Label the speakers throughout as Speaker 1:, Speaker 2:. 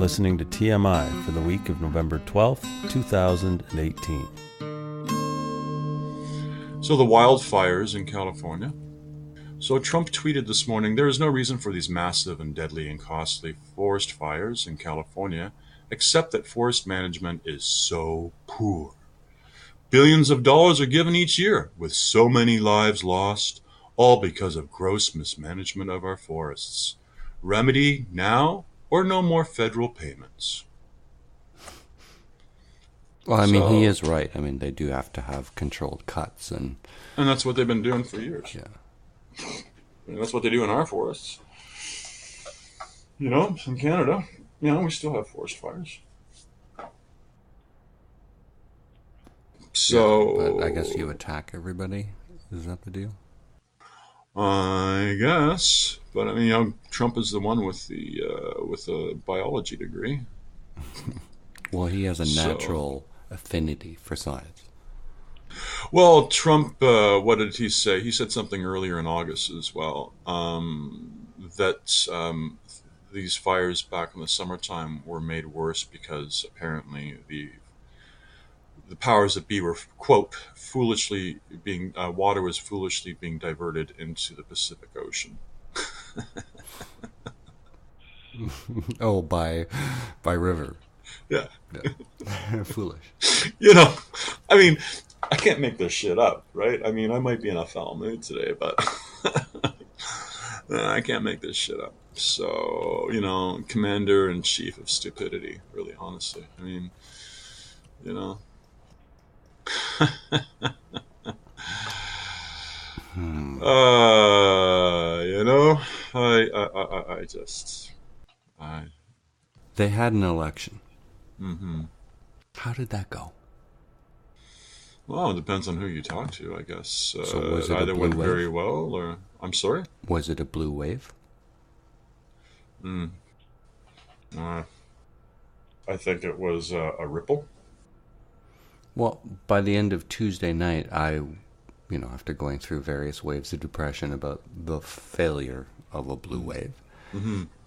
Speaker 1: listening to TMI for the week of November 12th, 2018.
Speaker 2: So the wildfires in California. So Trump tweeted this morning, there is no reason for these massive and deadly and costly forest fires in California, except that forest management is so poor. Billions of dollars are given each year, with so many lives lost, all because of gross mismanagement of our forests. Remedy now or no more federal payments.
Speaker 3: Well, I mean, he is right. I mean, they do have to have controlled cuts. And
Speaker 2: that's what they've been doing for years.
Speaker 3: Yeah.
Speaker 2: That's what they do in our forests. In Canada, we still have forest fires. So,
Speaker 3: yeah, but I guess you attack everybody. Is that the deal?
Speaker 2: I guess, but I mean, Trump is the one with a biology degree.
Speaker 3: Well, he has a natural affinity for science.
Speaker 2: Well, Trump, what did he say? He said something earlier in August as well, that these fires back in the summertime were made worse because apparently the powers that be were, quote, water was foolishly being diverted into the Pacific Ocean.
Speaker 3: Oh, by river.
Speaker 2: Yeah.
Speaker 3: Foolish.
Speaker 2: I mean, I can't make this shit up, right? I mean, I might be in a foul mood today, but I can't make this shit up. So, commander-in-chief of stupidity, really, honestly. I mean,
Speaker 3: They had an election.
Speaker 2: Mm-hmm.
Speaker 3: How did that go?
Speaker 2: Well, it depends on who you talk to, I guess.
Speaker 3: So was it
Speaker 2: either went very well, or I'm sorry.
Speaker 3: Was it a blue wave?
Speaker 2: I think it was a ripple.
Speaker 3: Well, by the end of Tuesday night, after going through various waves of depression about the failure of a blue wave,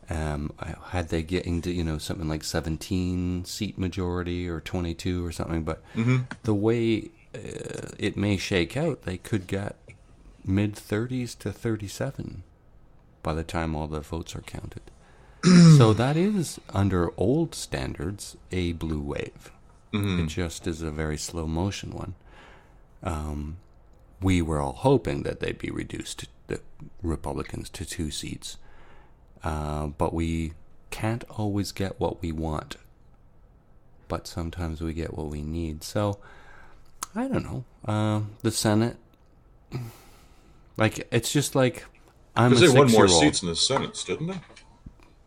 Speaker 3: had they getting to, something like 17 seat majority or 22 or something, but the way it may shake out, they could get mid-30s to 37 by the time all the votes are counted. So that is, under old standards, a blue wave. It just is a very slow motion one. We were all hoping that they'd be reduced, the Republicans, to 2 seats. But we can't always get what we want. But sometimes we get what we need. So, I don't know. The Senate, it's just like, I'm a 6-year-old.
Speaker 2: Because they won more seats in the Senate, didn't they?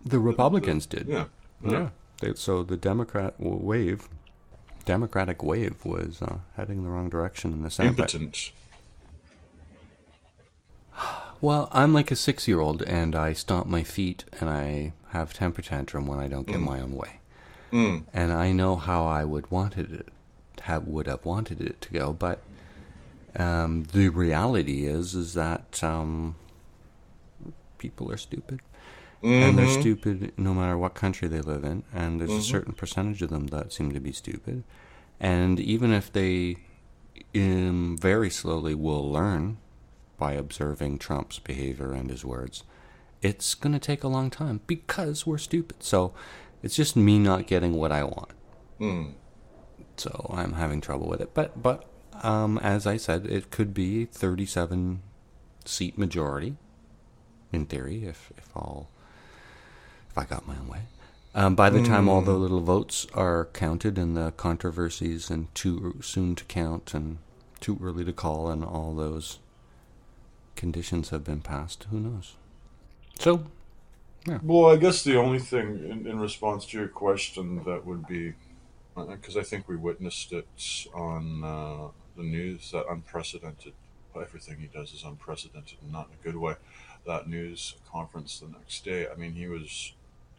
Speaker 3: The Republicans did.
Speaker 2: Yeah.
Speaker 3: So the Democratic wave was heading the wrong direction in the Senate.
Speaker 2: Impotent.
Speaker 3: Well, I'm like a 6-year-old, and I stomp my feet, and I have temper tantrum when I don't get my own way. And I know how I would have wanted it to go, but the reality is that people are stupid. And they're stupid no matter what country they live in, and there's a certain percentage of them that seem to be stupid. And even if they very slowly will learn by observing Trump's behavior and his words, it's going to take a long time because we're stupid. So it's just me not getting what I want. So I'm having trouble with it. But as I said, it could be 37 seat majority in theory if I got my own way. By the time all the little votes are counted and the controversies and too soon to count and too early to call and all those conditions have been passed, who knows? So, yeah.
Speaker 2: Well, I guess the only thing in response to your question that would be, because I think we witnessed it on the news, that unprecedented, everything he does is unprecedented and not in a good way, that news conference the next day. I mean,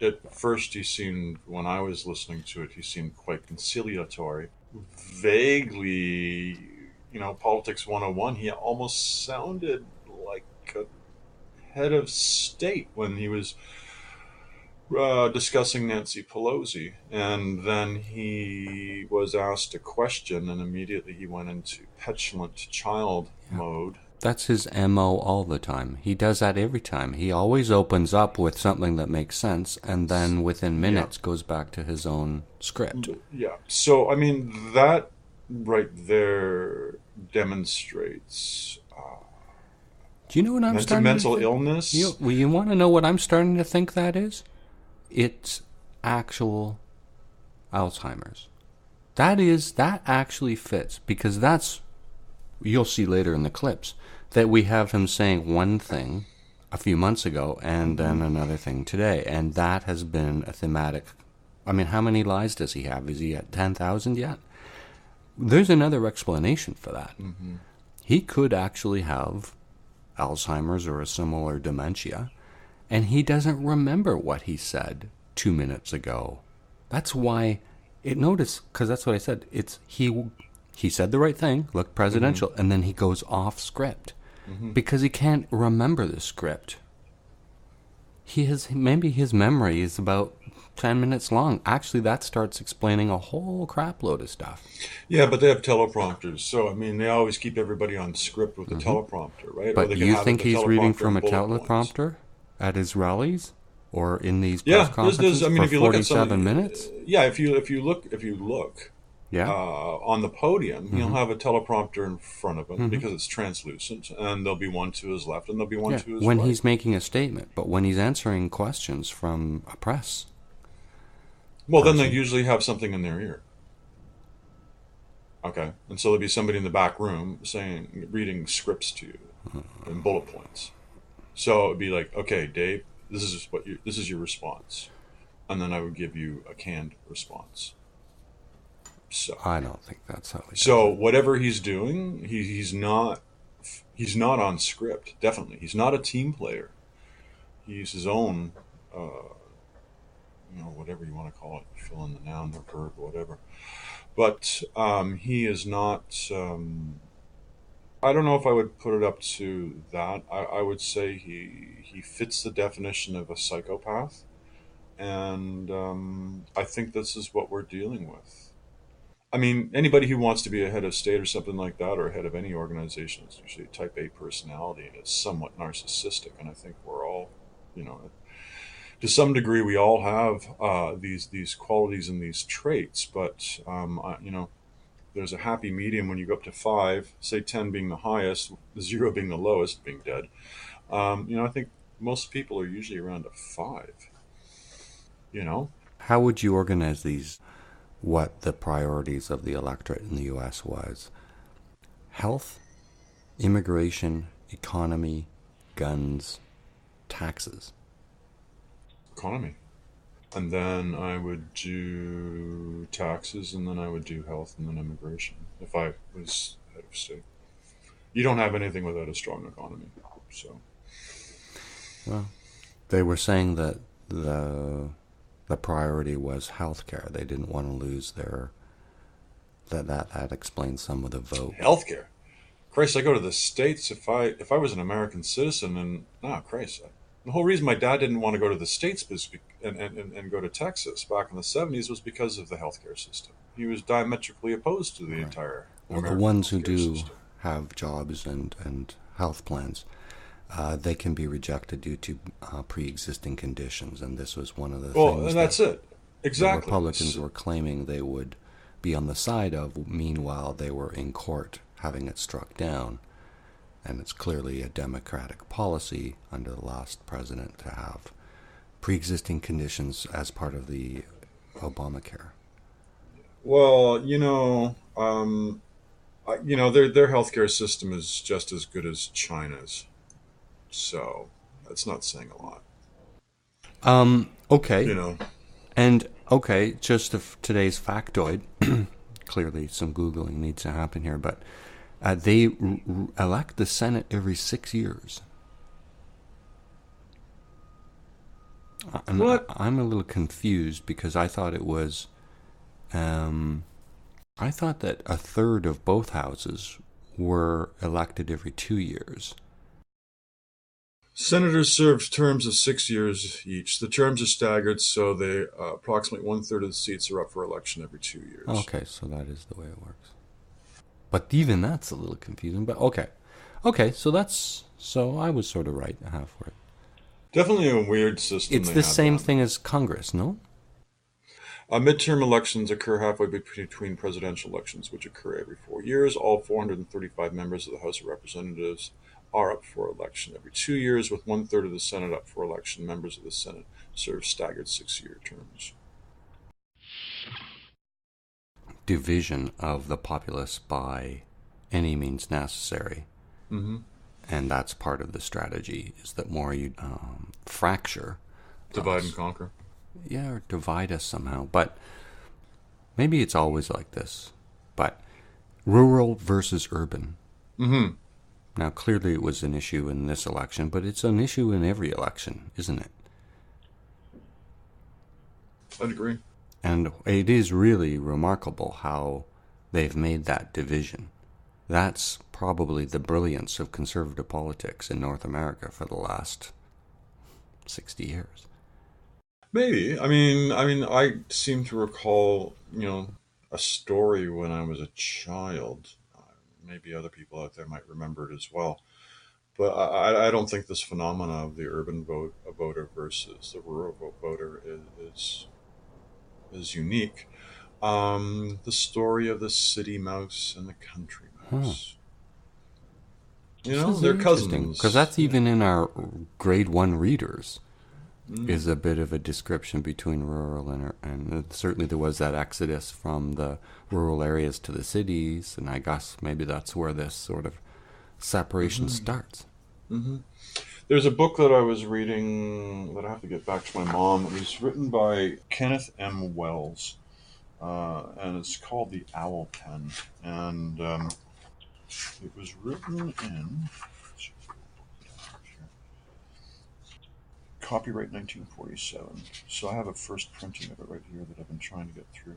Speaker 2: at first he seemed, when I was listening to it, he seemed quite conciliatory, vaguely, politics 101. He almost sounded like a head of state when he was discussing Nancy Pelosi, and then he was asked a question, and immediately he went into petulant child mode.
Speaker 3: That's his MO all the time. He does that every time. He always opens up with something that makes sense, and then within minutes goes back to his own script.
Speaker 2: Yeah. So, I mean, that right there demonstrates
Speaker 3: Do you know what I'm starting
Speaker 2: mental
Speaker 3: to think?
Speaker 2: illness.
Speaker 3: You want to know what I'm starting to think that is? It's actual Alzheimer's. That actually fits, because that's, you'll see later in the clips, that we have him saying one thing a few months ago and then another thing today. And that has been a thematic. I mean, how many lies does he have? Is he at 10,000 yet? There's another explanation for that. Mm-hmm. He could actually have Alzheimer's or a similar dementia, and he doesn't remember what he said 2 minutes ago. That's why because that's what I said. It's he said the right thing, looked presidential, and then he goes off script because he can't remember the script. Maybe his memory is about 10 minutes long. Actually, that starts explaining a whole crap load of stuff.
Speaker 2: Yeah, but they have teleprompters. So, I mean, they always keep everybody on script with a teleprompter, right?
Speaker 3: But you think he's reading from a teleprompter at his rallies or in these press conferences for
Speaker 2: if you look
Speaker 3: 47 minutes?
Speaker 2: Yeah, if you look on the podium, he'll have a teleprompter in front of him because it's translucent, and there'll be one to his left and there'll be one to his
Speaker 3: when
Speaker 2: right.
Speaker 3: He's making a statement, but when he's answering questions from a press...
Speaker 2: Well, then they usually have something in their ear. Okay, and so there'll be somebody in the back room reading scripts to you in bullet points. So it'd be like, okay, Dave, this is your response, and then I would give you a canned response. So
Speaker 3: I don't think that's how.
Speaker 2: So whatever he's doing, he's not on script. Definitely, he's not a team player. He's his own. Whatever you want to call it, fill in the noun, the verb, whatever. But he is not. I don't know if I would put it up to that. I would say he fits the definition of a psychopath, and I think this is what we're dealing with. I mean, anybody who wants to be a head of state or something like that, or a head of any organization, is usually a type A personality, and it's somewhat narcissistic. And I think we're all, to some degree, we all have these qualities and these traits. But there's a happy medium when you go up to 5, say 10 being the highest, 0 being the lowest, being dead. I think most people are usually around a 5.
Speaker 3: How would you organize these? What the priorities of the electorate in the U.S. was? Health, immigration, economy, guns, taxes.
Speaker 2: Economy. And then I would do taxes, and then I would do health, and then immigration, if I was head of state. You don't have anything without a strong economy. So. Well,
Speaker 3: they were saying that the priority was healthcare. They didn't want to lose their... That explains some of the vote.
Speaker 2: Healthcare? Christ, I go to the States if I was an American citizen, and... the whole reason my dad didn't want to go to the States and go to Texas back in the 70s was because of the healthcare system. He was diametrically opposed to the entire American
Speaker 3: the ones who do
Speaker 2: system.
Speaker 3: Have jobs and health plans, they can be rejected due to pre-existing conditions, and this was one of the things.
Speaker 2: Well, and that's it. Exactly.
Speaker 3: The Republicans were claiming they would be on the side of. Meanwhile, they were in court having it struck down, and it's clearly a Democratic policy under the last president to have pre-existing conditions as part of the Obamacare.
Speaker 2: Well, their healthcare system is just as good as China's. So that's not saying a lot.
Speaker 3: Okay. And okay, just today's factoid. Clearly, some Googling needs to happen here, but they elect the Senate every 6 years.
Speaker 2: What?
Speaker 3: I'm a little confused because I thought it was. I thought that a third of both houses were elected every 2 years.
Speaker 2: Senators serve terms of 6 years each. The terms are staggered, so they approximately one-third of the seats are up for election every 2 years.
Speaker 3: Okay, so that is the way it works. But even that's a little confusing. But okay, so I was sort of right halfway.
Speaker 2: Definitely a weird system.
Speaker 3: It's the same thing as Congress, no?
Speaker 2: Midterm elections occur halfway between presidential elections, which occur every 4 years. All 435 members of the House of Representatives are up for election every 2 years, with one-third of the Senate up for election. Members of the Senate serve staggered 6-year terms.
Speaker 3: Division of the populace by any means necessary.
Speaker 2: Mm-hmm.
Speaker 3: And that's part of the strategy, is that more you fracture.
Speaker 2: Divide and conquer.
Speaker 3: Yeah, or divide us somehow. But maybe it's always like this. But rural versus urban.
Speaker 2: Mm-hmm.
Speaker 3: Now, clearly it was an issue in this election, but it's an issue in every election, isn't it?
Speaker 2: I'd agree.
Speaker 3: And it is really remarkable how they've made that division. That's probably the brilliance of conservative politics in North America for the last 60 years.
Speaker 2: Maybe. I seem to recall, a story when I was a child. Maybe other people out there might remember it as well. But I don't think this phenomena of the urban voter versus the rural voter is unique. The story of the city mouse and the country mouse. They're cousins.
Speaker 3: Because that's even in our grade 1 readers. Is a bit of a description between rural and certainly there was that exodus from the rural areas to the cities, and I guess maybe that's where this sort of separation starts.
Speaker 2: Mm-hmm. There's a book that I was reading that I have to get back to my mom. It was written by Kenneth M. Wells, and it's called The Owl Pen, and it was written in copyright 1947. So I have a first printing of it right here that I've been trying to get through.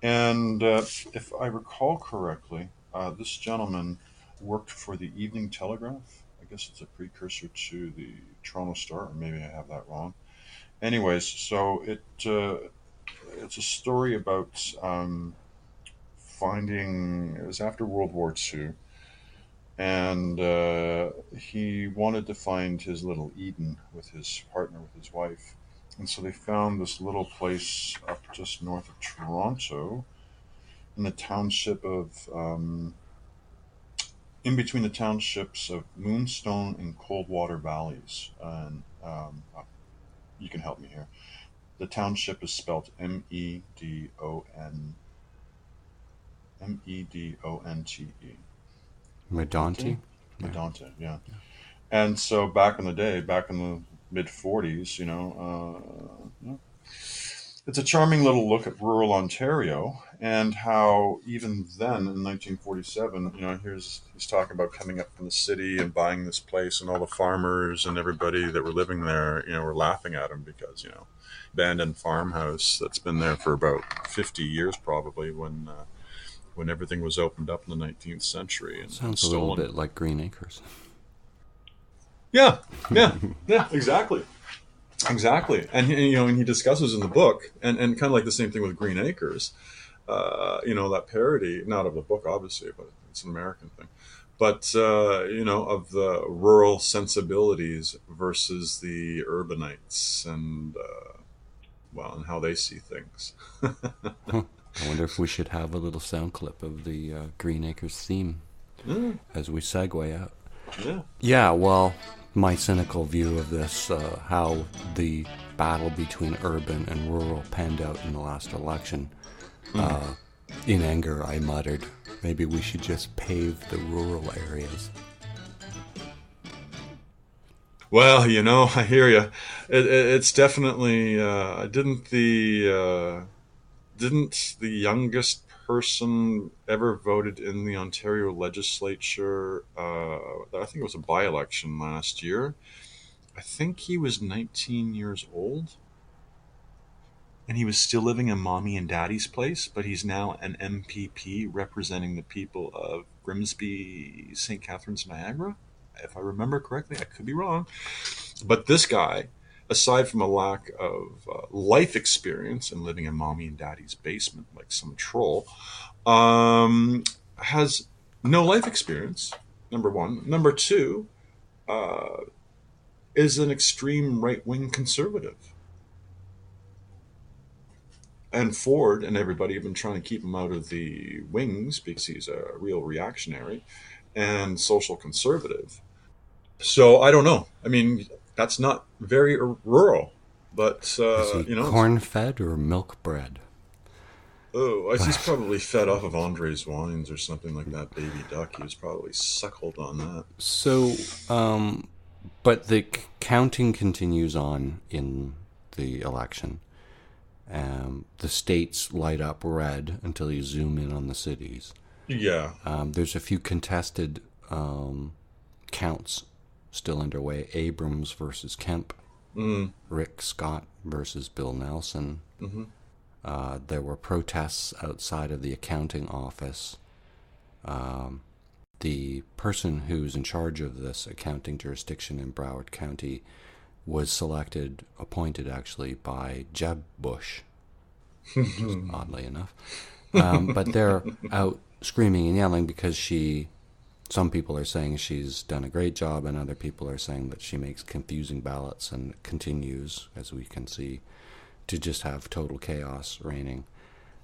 Speaker 2: And if I recall correctly, this gentleman worked for the Evening Telegraph. I guess it's a precursor to the Toronto Star, or maybe I have that wrong. Anyways, so it's a story about finding, it was after World War II, and he wanted to find his little Eden with his partner, with his wife. And so they found this little place up just north of Toronto in the township of, in between the townships of Moonstone and Coldwater Valleys. And you can help me here. The township is spelled Medonte.
Speaker 3: Medonte?
Speaker 2: Medonte, yeah. And so back in the day, back in the mid-40s, it's a charming little look at rural Ontario and how even then in 1947, he's talking about coming up from the city and buying this place, and all the farmers and everybody that were living there, were laughing at him because, abandoned farmhouse that's been there for about 50 years probably when everything was opened up in the 19th century. And
Speaker 3: sounds a little bit like Green Acres.
Speaker 2: Yeah, exactly. And he discusses in the book, and kind of like the same thing with Green Acres, that parody, not of the book obviously, but it's an American thing, but of the rural sensibilities versus the urbanites, and and how they see things.
Speaker 3: I wonder if we should have a little sound clip of the Green Acres theme as we segue out. Yeah, well, my cynical view of this, how the battle between urban and rural panned out in the last election. In anger, I muttered, maybe we should just pave the rural areas.
Speaker 2: Well, I hear you. It's definitely, didn't the youngest person ever voted in the Ontario legislature, I think it was a by-election last year. I think he was 19 years old. And he was still living in mommy and daddy's place, but he's now an MPP representing the people of Grimsby, St. Catharines, Niagara. if I remember correctly, I could be wrong. But this guy, aside from a lack of life experience and living in mommy and daddy's basement like some troll, has no life experience, number one. Number two, is an extreme right-wing conservative. And Ford and everybody have been trying to keep him out of the wings because he's a real reactionary and social conservative. So I don't know. I mean, that's not very rural, but
Speaker 3: Is he corn-fed or milk-bred?
Speaker 2: Oh, he's probably fed off of Andre's wines or something like that. Baby duck. He was probably suckled on that.
Speaker 3: So, but the counting continues on in the election. The states light up red until you zoom in on the cities.
Speaker 2: Yeah.
Speaker 3: There's a few contested counts still underway. Abrams versus Kemp. Rick Scott versus Bill Nelson. There were protests outside of the accounting office. The person who's in charge of this accounting jurisdiction in Broward County was appointed actually by Jeb Bush, just oddly enough. But they're out screaming and yelling because some people are saying she's done a great job, and other people are saying that she makes confusing ballots and continues, as we can see, to just have total chaos reigning.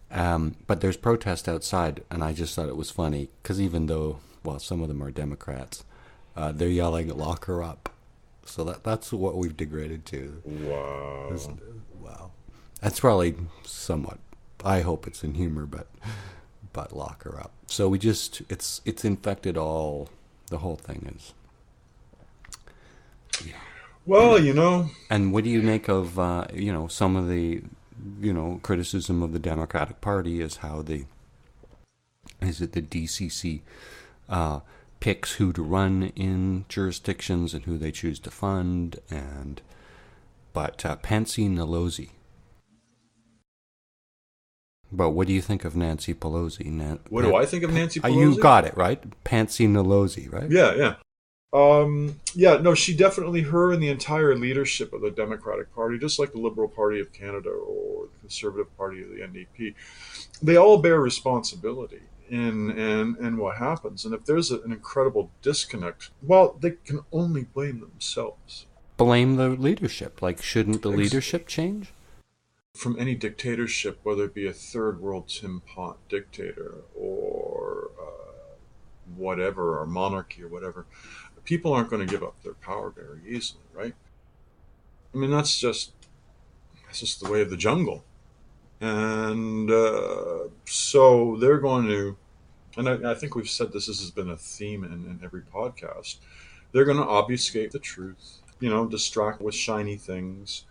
Speaker 3: But there's protest outside, and I just thought it was funny, because even though, well, some of them are Democrats, they're yelling, "Lock her up." So that's what we've degraded to.
Speaker 2: Wow.
Speaker 3: Wow. That's probably somewhat, I hope it's in humor, but lock her up. So it's infected the whole thing is. Yeah.
Speaker 2: Well,
Speaker 3: And what do you make of, some of the, criticism of the Democratic Party is how the DCC picks who to run in jurisdictions and who they choose to fund, but Patsy Pelosi. But what do you think of Nancy Pelosi?
Speaker 2: What do I think of Nancy Pelosi?
Speaker 3: You got it, right? Patsy Pelosi, right?
Speaker 2: Yeah. No, she definitely, her and the entire leadership of the Democratic Party, just like the Liberal Party of Canada or the Conservative Party of the NDP, they all bear responsibility in what happens. And if there's an incredible disconnect, well, they can only blame themselves.
Speaker 3: Blame the leadership. Like, shouldn't the leadership change?
Speaker 2: From any dictatorship, whether it be a third world Tim Pot dictator or whatever, or monarchy or whatever, people aren't going to give up their power very easily, right? I mean, that's just the way of the jungle. And so they're going to, and I think we've said this has been a theme in every podcast, they're going to obfuscate the truth, distract with shiny things.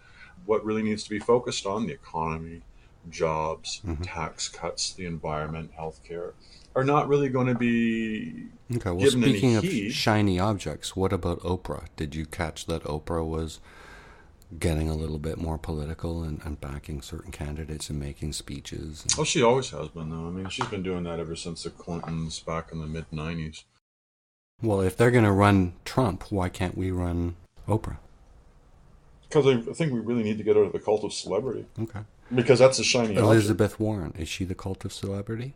Speaker 2: What really needs to be focused on, the economy, jobs, tax cuts, the environment, healthcare, are not really going to be given any heed.
Speaker 3: Speaking of shiny objects, what about Oprah? Did you catch that Oprah was getting a little bit more political and backing certain candidates and making speeches?
Speaker 2: Oh, she always has been, though. I mean, she's been doing that ever since the Clintons back in the mid-'90s.
Speaker 3: Well, if they're going to run Trump, why can't we run Oprah?
Speaker 2: Because I think we really need to get out of the cult of celebrity.
Speaker 3: Okay.
Speaker 2: Because that's a shiny object.
Speaker 3: Elizabeth Warren, is she the cult of celebrity?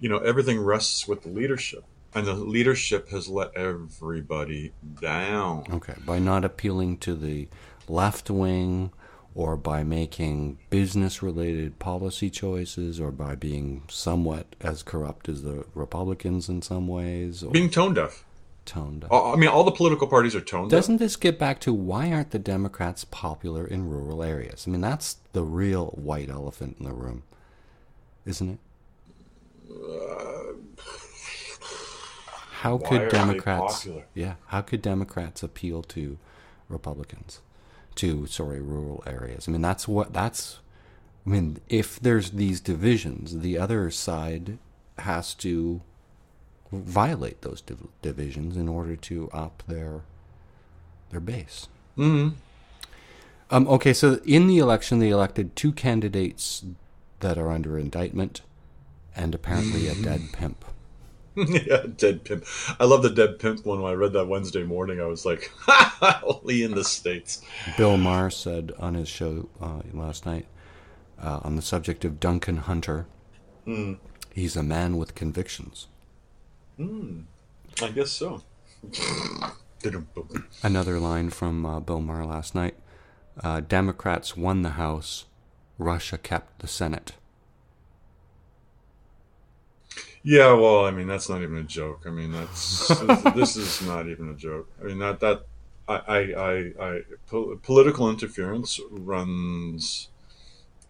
Speaker 2: Everything rests with the leadership. And the leadership has let everybody down.
Speaker 3: Okay. By not appealing to the left wing, or by making business-related policy choices, or by being somewhat as corrupt as the Republicans in some ways. Or
Speaker 2: being tone deaf.
Speaker 3: Tone deaf.
Speaker 2: I mean, all the political parties are tone deaf.
Speaker 3: Doesn't this get back to why aren't the Democrats popular in rural areas? I mean, that's the real white elephant in the room, isn't it? How could Democrats? Yeah, how could Democrats appeal to Republicans, to rural areas? I mean, if there's these divisions, the other side has to violate those divisions in order to up their base.
Speaker 2: Mm-hmm.
Speaker 3: Okay, so in the election, they elected 2 candidates that are under indictment, and apparently a dead pimp.
Speaker 2: Yeah, dead pimp. I love the dead pimp one. When I read that Wednesday morning, I was like, only in the States.
Speaker 3: Bill Maher said on his show last night on the subject of Duncan Hunter, he's a man with convictions.
Speaker 2: I guess so.
Speaker 3: Another line from Bill Maher last night. Democrats won the House, Russia kept the Senate.
Speaker 2: Yeah, well, I mean, that's not even a joke. I mean, this is not even a joke. I mean, political interference runs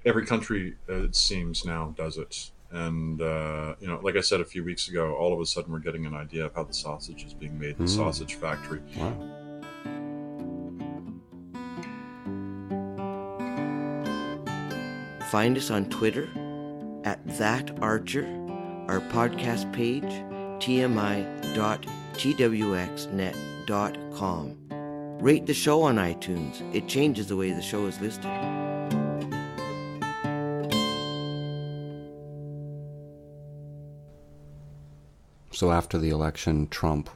Speaker 2: every country. It seems now does it, and like I said a few weeks ago, all of a sudden we're getting an idea of how the sausage is being made in the sausage factory.
Speaker 3: Wow.
Speaker 4: Find us on Twitter @ThatArcher. Our podcast page, tmi.twxnet.com. Rate the show on iTunes. It changes the way the show is listed.
Speaker 3: So after the election, Trump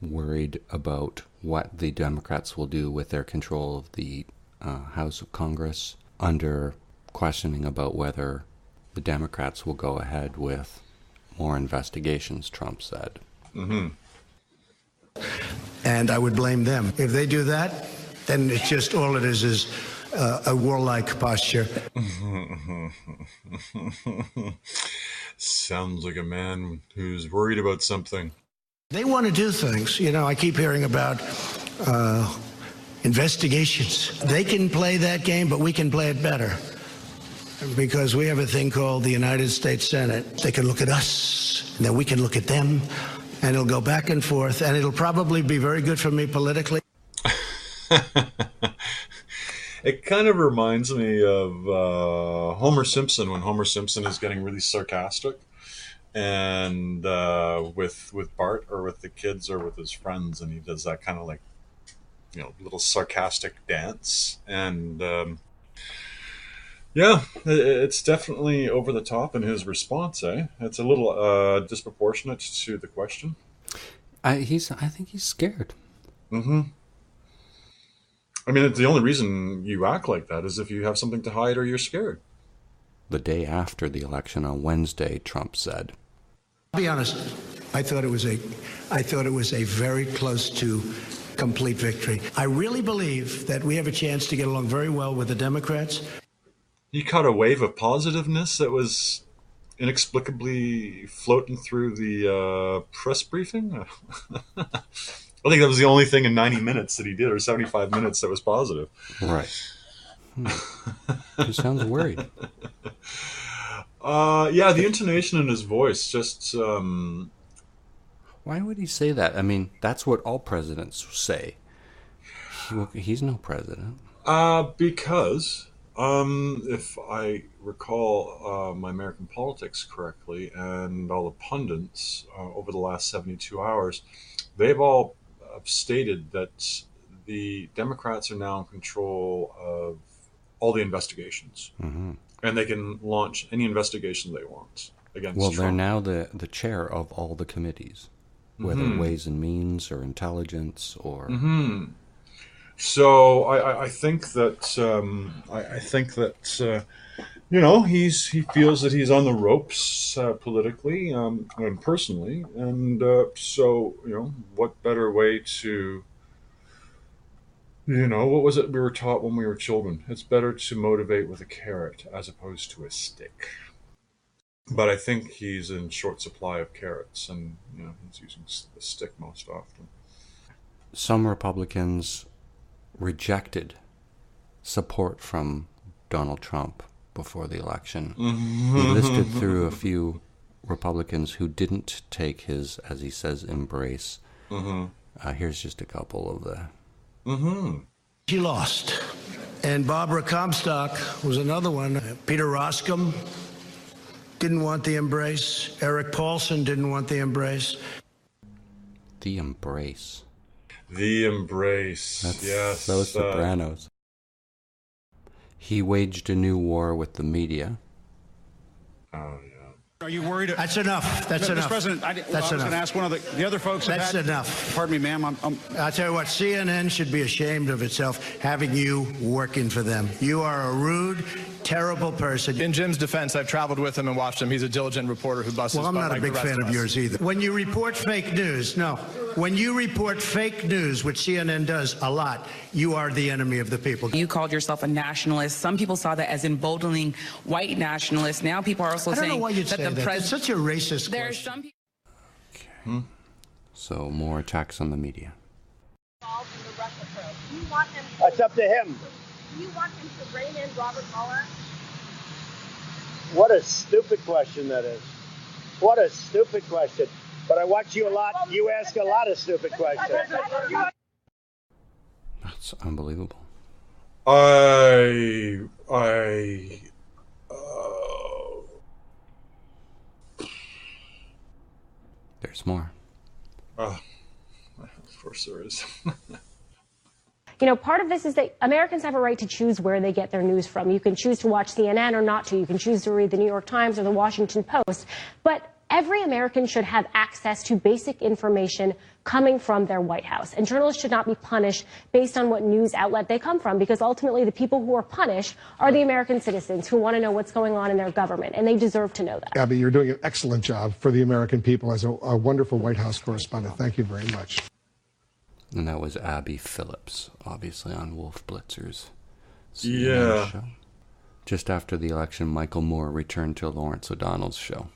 Speaker 3: worried about what the Democrats will do with their control of the House of Congress, under questioning about whether the Democrats will go ahead with more investigations, Trump said.
Speaker 5: And I would blame them. If they do that, then it's just all it is a warlike posture.
Speaker 2: Sounds like a man who's worried about something.
Speaker 5: They want to do things. You know, I keep hearing about investigations. They can play that game, but we can play it better. Because we have a thing called the United States Senate. They can look at us, and then we can look at them, and it'll go back and forth, and it'll probably be very good for me politically.
Speaker 2: It kind of reminds me of Homer Simpson, when Homer Simpson is getting really sarcastic, and with Bart or with the kids or with his friends, and he does that kind of like, little sarcastic dance, and yeah, it's definitely over the top in his response, eh? It's a little disproportionate to the question.
Speaker 3: I think he's scared.
Speaker 2: I mean, it's the only reason you act like that is if you have something to hide or you're scared.
Speaker 3: The day after the election on Wednesday, Trump said,
Speaker 5: I'll be honest, I thought it was a very close to complete victory. I really believe that we have a chance to get along very well with the Democrats.
Speaker 2: He caught a wave of positiveness that was inexplicably floating through the press briefing. I think that was the only thing in 90 minutes that he did, or 75 minutes, that was positive.
Speaker 3: Right. He sounds worried.
Speaker 2: Yeah, the intonation in his voice just...
Speaker 3: Why would he say that? I mean, that's what all presidents say. He's no president.
Speaker 2: Because... if I recall my American politics correctly, and all the pundits over the last 72 hours, they've all stated that the Democrats are now in control of all the investigations. And they can launch any investigation they want against Trump.
Speaker 3: They're now the chair of all the committees, whether Ways and Means or Intelligence or...
Speaker 2: So I think that he feels that he's on the ropes politically and personally, and so what better way to what was it we were taught when we were children? It's better to motivate with a carrot as opposed to a stick. But I think he's in short supply of carrots, and he's using the stick most often.
Speaker 3: Some Republicans rejected support from Donald Trump before the election. He listed through a few Republicans who didn't take his, as he says, embrace. Here's just a couple of the...
Speaker 5: She lost. And Barbara Comstock was another one. Peter Roskam didn't want the embrace. Eric Paulson didn't want the embrace.
Speaker 3: The embrace.
Speaker 2: The embrace.
Speaker 3: That's
Speaker 2: yes.
Speaker 3: so Sopranos. He waged a new war with the media.
Speaker 2: Oh, yeah.
Speaker 6: Are you worried?
Speaker 5: That's enough. That's enough.
Speaker 6: Mr. President, I was going to ask one of the other folks.
Speaker 5: That's enough.
Speaker 6: Pardon me, ma'am.
Speaker 5: I'll tell you what, CNN should be ashamed of itself having you working for them. You are a rude, terrible person.
Speaker 7: In Jim's defense, I've traveled with him and watched him. He's a diligent reporter who busts his butt.
Speaker 5: Well, I'm not
Speaker 7: like
Speaker 5: a big
Speaker 7: the rest
Speaker 5: fan of yours either. When you report fake news, when you report fake news, which CNN does a lot, you are the enemy of the people.
Speaker 8: You called yourself a nationalist. Some people saw that as emboldening white nationalists. Now people are also
Speaker 5: I don't
Speaker 8: saying
Speaker 5: know why you'd
Speaker 8: that
Speaker 5: say
Speaker 8: the
Speaker 5: that.
Speaker 8: president.
Speaker 5: It's such a racist
Speaker 8: There are
Speaker 5: question.
Speaker 8: some people.
Speaker 3: Okay. So more attacks on the media.
Speaker 9: It's up to him.
Speaker 10: Do you want him to rein in Robert Mueller?
Speaker 9: What a stupid question that is. What a stupid question. But I watch you a lot. You ask a lot of stupid questions.
Speaker 3: That's unbelievable. There's more.
Speaker 2: Of course there is.
Speaker 10: You know, part of this is that Americans have a right to choose where they get their news from. You can choose to watch CNN or not to. You can choose to read the New York Times or the Washington Post. But every American should have access to basic information coming from their White House. And journalists should not be punished based on what news outlet they come from, because ultimately the people who are punished are the American citizens who want to know what's going on in their government, and they deserve to know that.
Speaker 11: Abby, you're doing an excellent job for the American people as a wonderful White House correspondent. Thank you very much.
Speaker 3: And that was Abby Phillips, obviously on Wolf Blitzer's
Speaker 2: CNN
Speaker 3: show. Just after the election, Michael Moore returned to Lawrence O'Donnell's show.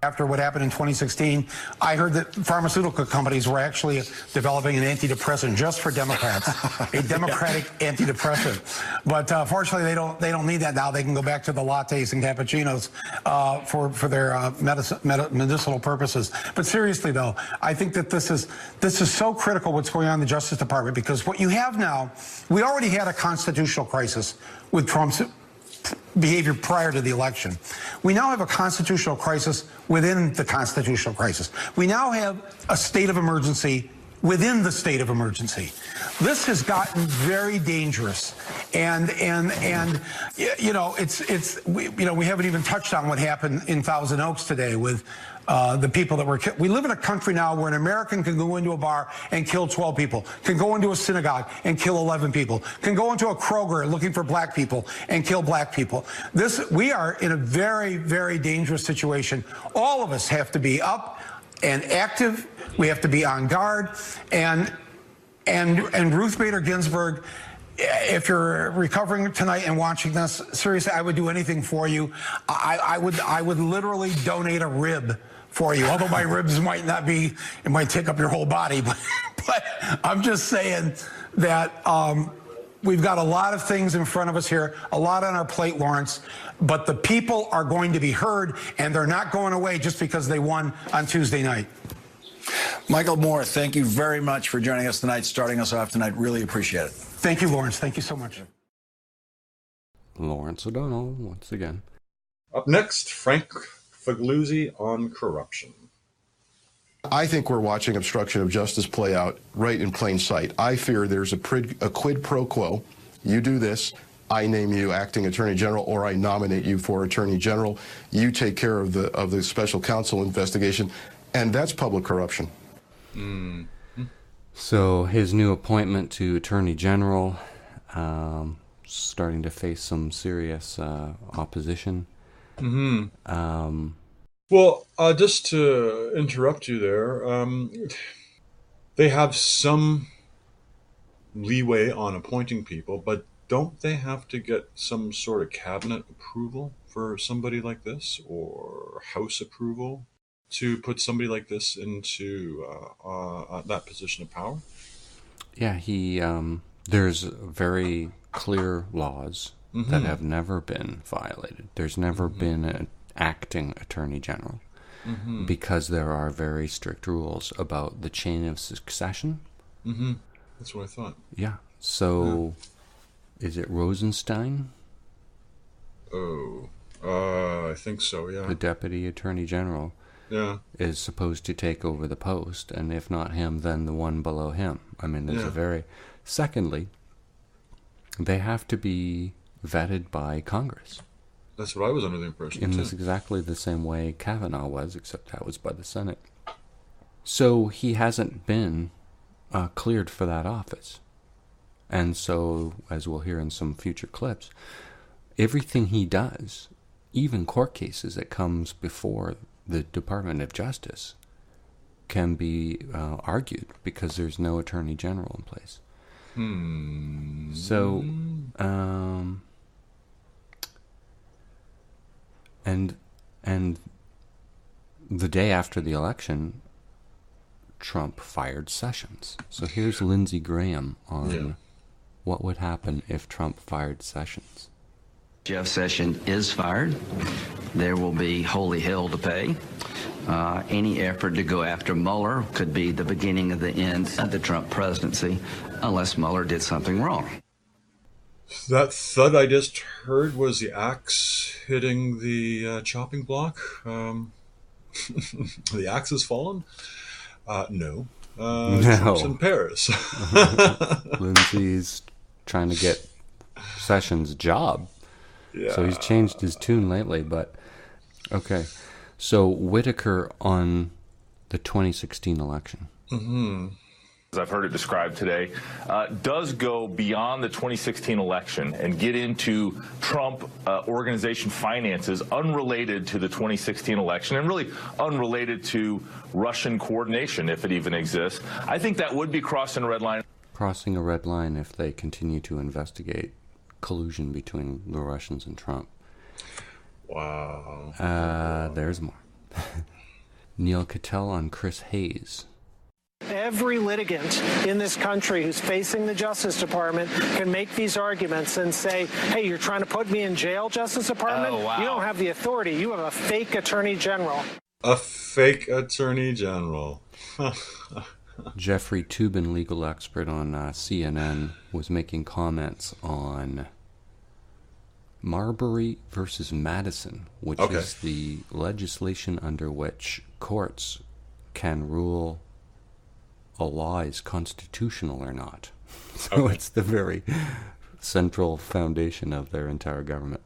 Speaker 6: After what happened in 2016, I heard that pharmaceutical companies were actually developing an antidepressant just for Democrats, a Democratic antidepressant. But fortunately, they don't need that now. They can go back to the lattes and cappuccinos for their medicinal purposes. But seriously, though, I think that this is so critical what's going on in the Justice Department, because what you have now, we already had a constitutional crisis with Trump's behavior prior to the election. We now have a constitutional crisis within the constitutional crisis. We now have a state of emergency within the state of emergency. This has gotten very dangerous, and you know, we haven't even touched on what happened in Thousand Oaks today with the people that were killed. We live in a country now where an American can go into a bar and kill 12 people, can go into a synagogue and kill 11 people, can go into a Kroger looking for black people and kill black people. We are in a very, very dangerous situation. All of us have to be up and active. We have to be on guard. And Ruth Bader Ginsburg, if you're recovering tonight and watching this, seriously, I would do anything for you. I would literally donate a rib for you. Although my ribs might not be, it might take up your whole body, but I'm just saying that we've got a lot of things in front of us here, a lot on our plate, Lawrence, but the people are going to be heard, and they're not going away just because they won on Tuesday night.
Speaker 12: Michael Moore, thank you very much for joining us tonight, starting us off tonight. Really appreciate it.
Speaker 6: Thank you, Lawrence. Thank you so much.
Speaker 3: Lawrence O'Donnell, once again.
Speaker 2: Up next, Frank Figliuzzi on corruption.
Speaker 13: I think we're watching obstruction of justice play out right in plain sight. I fear there's a quid pro quo. You do this, I name you acting attorney general, or I nominate you for attorney general. You take care of the special counsel investigation, and that's public corruption.
Speaker 3: So his new appointment to attorney general, starting to face some serious opposition.
Speaker 2: Well, just to interrupt you there, they have some leeway on appointing people, but don't they have to get some sort of cabinet approval for somebody like this, or House approval to put somebody like this into that position of power?
Speaker 3: Yeah, there's very clear laws that have never been violated. There's never been an acting attorney general because there are very strict rules about the chain of succession.
Speaker 2: That's what I thought.
Speaker 3: Yeah. So, is it Rosenstein?
Speaker 2: Oh, I think so, yeah.
Speaker 3: The deputy attorney general is supposed to take over the post, and if not him, then the one below him. I mean, there's a very... Secondly, they have to be vetted by Congress.
Speaker 2: That's what I was under the impression,
Speaker 3: in
Speaker 2: too.
Speaker 3: this exactly the same way Kavanaugh was, except that was by the Senate. So he hasn't been cleared for that office. And so, as we'll hear in some future clips, everything he does, even court cases that comes before the Department of Justice, can be argued because there's no attorney general in place. So, and the day after the election, Trump fired Sessions. So here's Lindsey Graham on what would happen if Trump fired Sessions.
Speaker 14: Jeff Sessions is fired. There will be holy hell to pay. Any effort to go after Mueller could be the beginning of the end of the Trump presidency, unless Mueller did something wrong.
Speaker 2: That thud I just heard was the axe hitting the chopping block. The axe has fallen? No. Trump's in Paris.
Speaker 3: Lindsey's trying to get Sessions' job.
Speaker 2: Yeah.
Speaker 3: So he's changed his tune lately, but okay. So Whitaker on the 2016 election.
Speaker 15: As I've heard it described today, does go beyond the 2016 election and get into Trump organization finances unrelated to the 2016 election and really unrelated to Russian coordination, if it even exists. I think that would be crossing a red line.
Speaker 3: Crossing a red line if they continue to investigate collusion between the Russians and Trump.
Speaker 2: Wow.
Speaker 3: There's more. Neil Cattell on Chris Hayes.
Speaker 16: Every litigant in this country who's facing the Justice Department can make these arguments and say, hey, you're trying to put me in jail, Justice Department?
Speaker 15: Oh, wow.
Speaker 16: You don't have the authority. You have a fake attorney general.
Speaker 2: A fake attorney general.
Speaker 3: Jeffrey Toobin, legal expert on CNN, was making comments on Marbury versus Madison, which is the legislation under which courts can rule a law is constitutional or not. So it's the very central foundation of their entire government.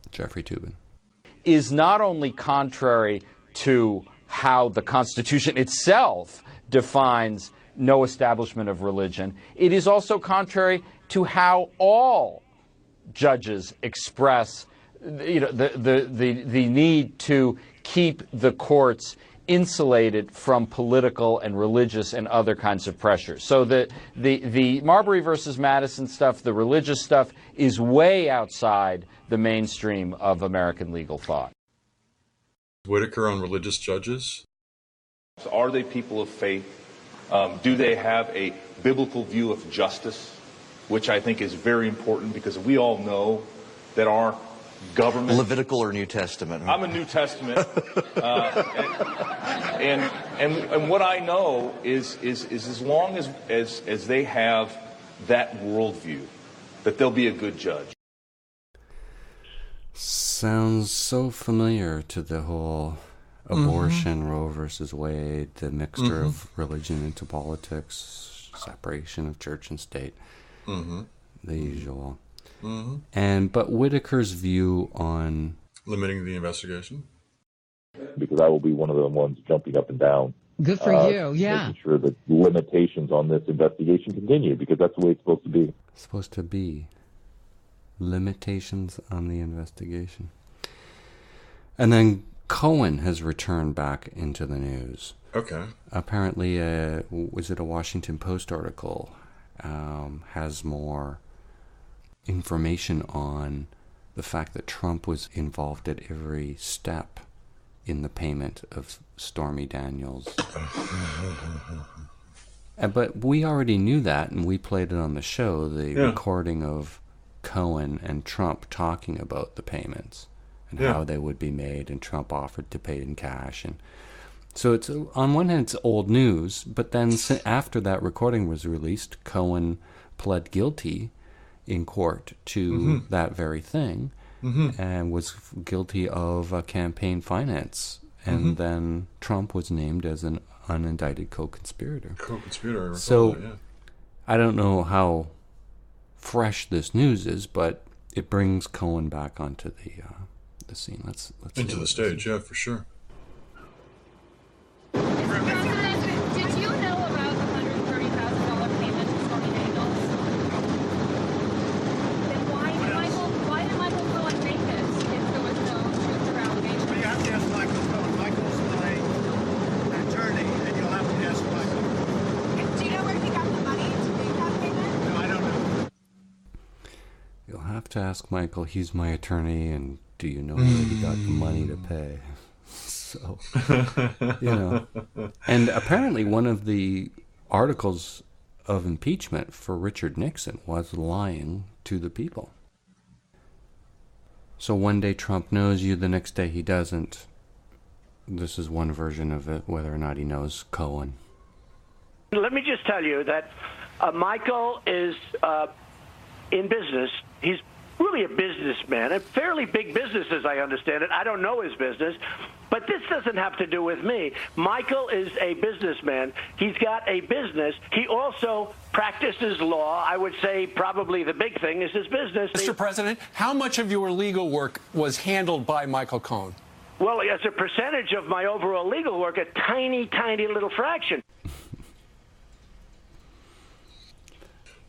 Speaker 3: Jeffrey Toobin.
Speaker 17: Is not only contrary to how the Constitution itself defines no establishment of religion, it is also contrary to how all judges express the need to keep the courts insulated from political and religious and other kinds of pressures. So the Marbury versus Madison stuff, the religious stuff, is way outside the mainstream of American legal thought.
Speaker 2: Whitaker on religious judges.
Speaker 15: Are they people of faith? Do they have a biblical view of justice, which I think is very important because we all know that our government...
Speaker 18: Levitical or New Testament?
Speaker 15: I'm a New Testament. And what I know is as long as they have that worldview, that they'll be a good judge.
Speaker 3: Sounds so familiar to the whole abortion, Roe versus Wade, the mixture of religion into politics, separation of church and state, the usual. But Whitaker's view on
Speaker 2: limiting the investigation,
Speaker 19: because I will be one of the ones jumping up and down.
Speaker 20: Good for you, yeah.
Speaker 19: Making sure that limitations on this investigation continue, because that's the way it's supposed to be.
Speaker 3: Supposed to be. Limitations on the investigation. And then Cohen has returned back into the news.
Speaker 2: Okay.
Speaker 3: Apparently, was it a Washington Post article, has more information on the fact that Trump was involved at every step in the payment of Stormy Daniels. But we already knew that, and we played it on the show, the recording of Cohen and Trump talking about the payments and how they would be made, and Trump offered to pay in cash. And so it's, on one hand, it's old news, but then after that recording was released, Cohen pled guilty in court to that very thing, and was guilty of campaign finance. And then Trump was named as an unindicted co-conspirator.
Speaker 2: Co-conspirator, I recall
Speaker 3: so
Speaker 2: that,
Speaker 3: I don't know how fresh this news is, but it brings Cohen back onto the scene. Let's
Speaker 2: into the stage, yeah, for sure.
Speaker 18: Did you know about the $130,000 payment to Stormy Daniels? Then why did Michael Cohen make this if there was no truth or allegation?
Speaker 9: You have to ask Michael Cohen. Michael's my attorney, and you'll have to ask Michael.
Speaker 18: Do you know where he got the money to make that payment?
Speaker 9: No, I don't know.
Speaker 3: You'll have to ask Michael. He's my attorney, and do you know where he got the money to pay? So, And apparently one of the articles of impeachment for Richard Nixon was lying to the people. So one day Trump knows you, the next day he doesn't. This is one version of it, whether or not he knows Cohen.
Speaker 9: Let me just tell you that Michael is in business. He's really a businessman, a fairly big business as I understand it. I don't know his business, but this doesn't have to do with me. Michael is a businessman. He's got a business. He also practices law. I would say probably the big thing is his business.
Speaker 20: Mr. President, how much of your legal work was handled by Michael Cohen?
Speaker 9: Well, as a percentage of my overall legal work, a tiny, tiny little fraction.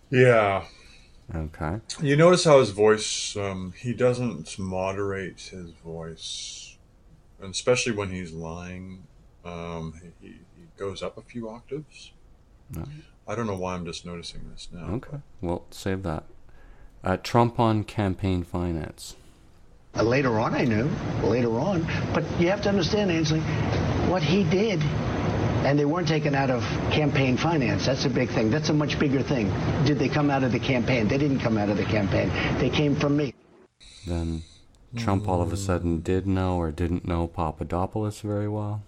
Speaker 2: Yeah.
Speaker 3: Okay.
Speaker 2: You notice how his voice, he doesn't moderate his voice, and especially when he's lying, he goes up a few octaves.
Speaker 3: No.
Speaker 2: I don't know why I'm just noticing this now.
Speaker 3: Okay, well, save that. Trump on campaign finance.
Speaker 5: Later on, I knew. Later on. But you have to understand, Ainsley, what he did, and they weren't taken out of campaign finance. That's a big thing. That's a much bigger thing. Did they come out of the campaign? They didn't come out of the campaign. They came from me.
Speaker 3: Then Trump all of a sudden did know or didn't know Papadopoulos very well.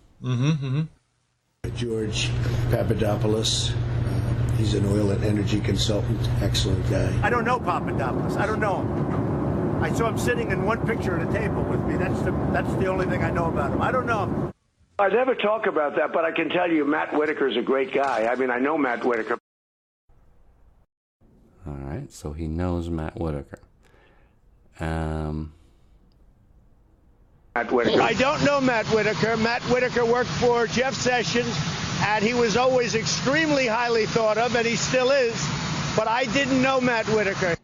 Speaker 5: George Papadopoulos. He's an oil and energy consultant. Excellent guy.
Speaker 9: I don't know Papadopoulos. I don't know him. I saw him sitting in one picture at a table with me. That's the only thing I know about him. I don't know him. I never talk about that, but I can tell you Matt Whitaker's a great guy. I mean, I know Matt Whitaker.
Speaker 3: All right, so he knows Matt Whitaker.
Speaker 9: Matt Whitaker. I don't know Matt Whitaker. Matt Whitaker worked for Jeff Sessions, and he was always extremely highly thought of, and he still is. But I didn't know Matt Whitaker.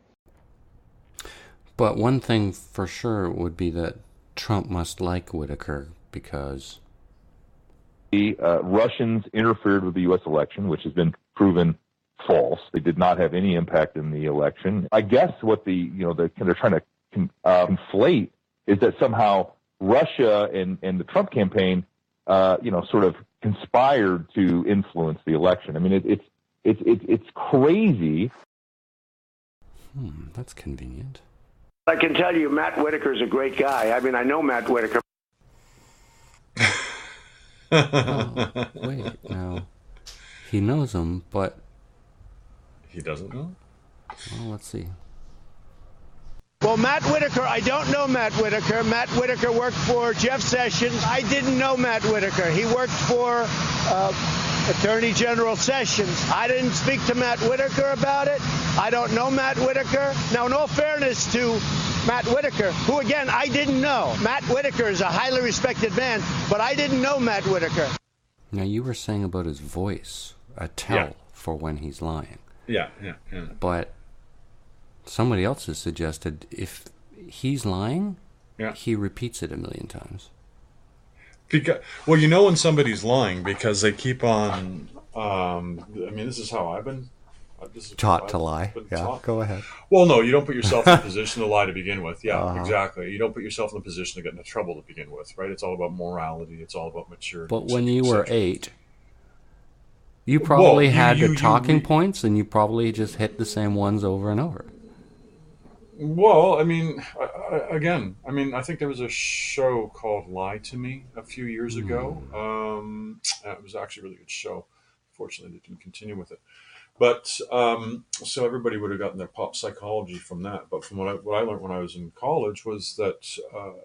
Speaker 3: But one thing for sure would be that Trump must like Whitaker because
Speaker 19: the Russians interfered with the U.S. election, which has been proven false. They did not have any impact in the election. I guess what they're trying to conflate is that somehow Russia and the Trump campaign, sort of conspired to influence the election. I mean, it's crazy.
Speaker 3: That's convenient.
Speaker 9: I can tell you Matt Whitaker's a great guy. I mean, I know Matt Whitaker.
Speaker 3: Oh, wait, now he knows him, but
Speaker 2: he doesn't know?
Speaker 3: Well, let's see.
Speaker 9: Well, Matt Whitaker, I don't know Matt Whitaker. Matt Whitaker worked for Jeff Sessions. I didn't know Matt Whitaker. He worked for Attorney General Sessions. I didn't speak to Matt Whitaker about it. I don't know Matt Whitaker. Now, in all fairness to Matt Whitaker, who, again, I didn't know. Matt Whitaker is a highly respected man, but I didn't know Matt Whitaker.
Speaker 3: Now, you were saying about his voice, a tell for when he's lying.
Speaker 2: Yeah.
Speaker 3: But somebody else has suggested if he's lying, he repeats it a million times.
Speaker 2: Because, well, you know when somebody's lying because they keep on. I mean, this is how I've been.
Speaker 3: Taught to lie. Taught. Go ahead.
Speaker 2: Well, no, you don't put yourself in a position to lie to begin with. Yeah, exactly. You don't put yourself in a position to get into trouble to begin with, right? It's all about morality. It's all about maturity.
Speaker 3: But when you were 8, you probably had the talking points, and you probably just hit the same ones over and over.
Speaker 2: Well, I mean, I think there was a show called Lie to Me a few years ago. It was actually a really good show. Fortunately, they didn't continue with it. But so everybody would have gotten their pop psychology from that. But from what I learned when I was in college was that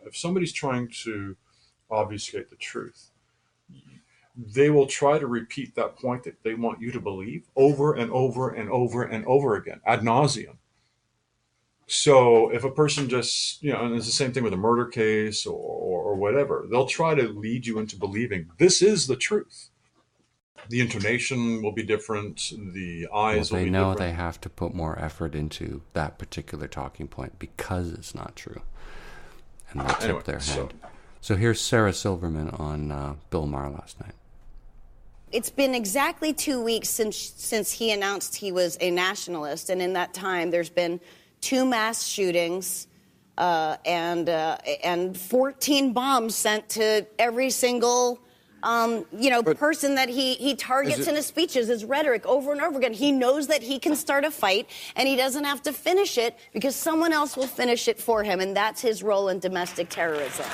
Speaker 2: if somebody's trying to obfuscate the truth, they will try to repeat that point that they want you to believe over and over and over and over again, ad nauseum. So if a person just, and it's the same thing with a murder case or whatever, they'll try to lead you into believing this is the truth. The intonation will be different. The eyes will be different.
Speaker 3: They know they have to put more effort into that particular talking point because it's not true. And they tip their hand. So here's Sarah Silverman on Bill Maher last night.
Speaker 21: It's been exactly 2 weeks since he announced he was a nationalist, and in that time there's been 2 mass shootings and 14 bombs sent to every single person that he targets in his speeches, his rhetoric over and over again. He knows that he can start a fight and he doesn't have to finish it because someone else will finish it for him, and that's his role in domestic terrorism.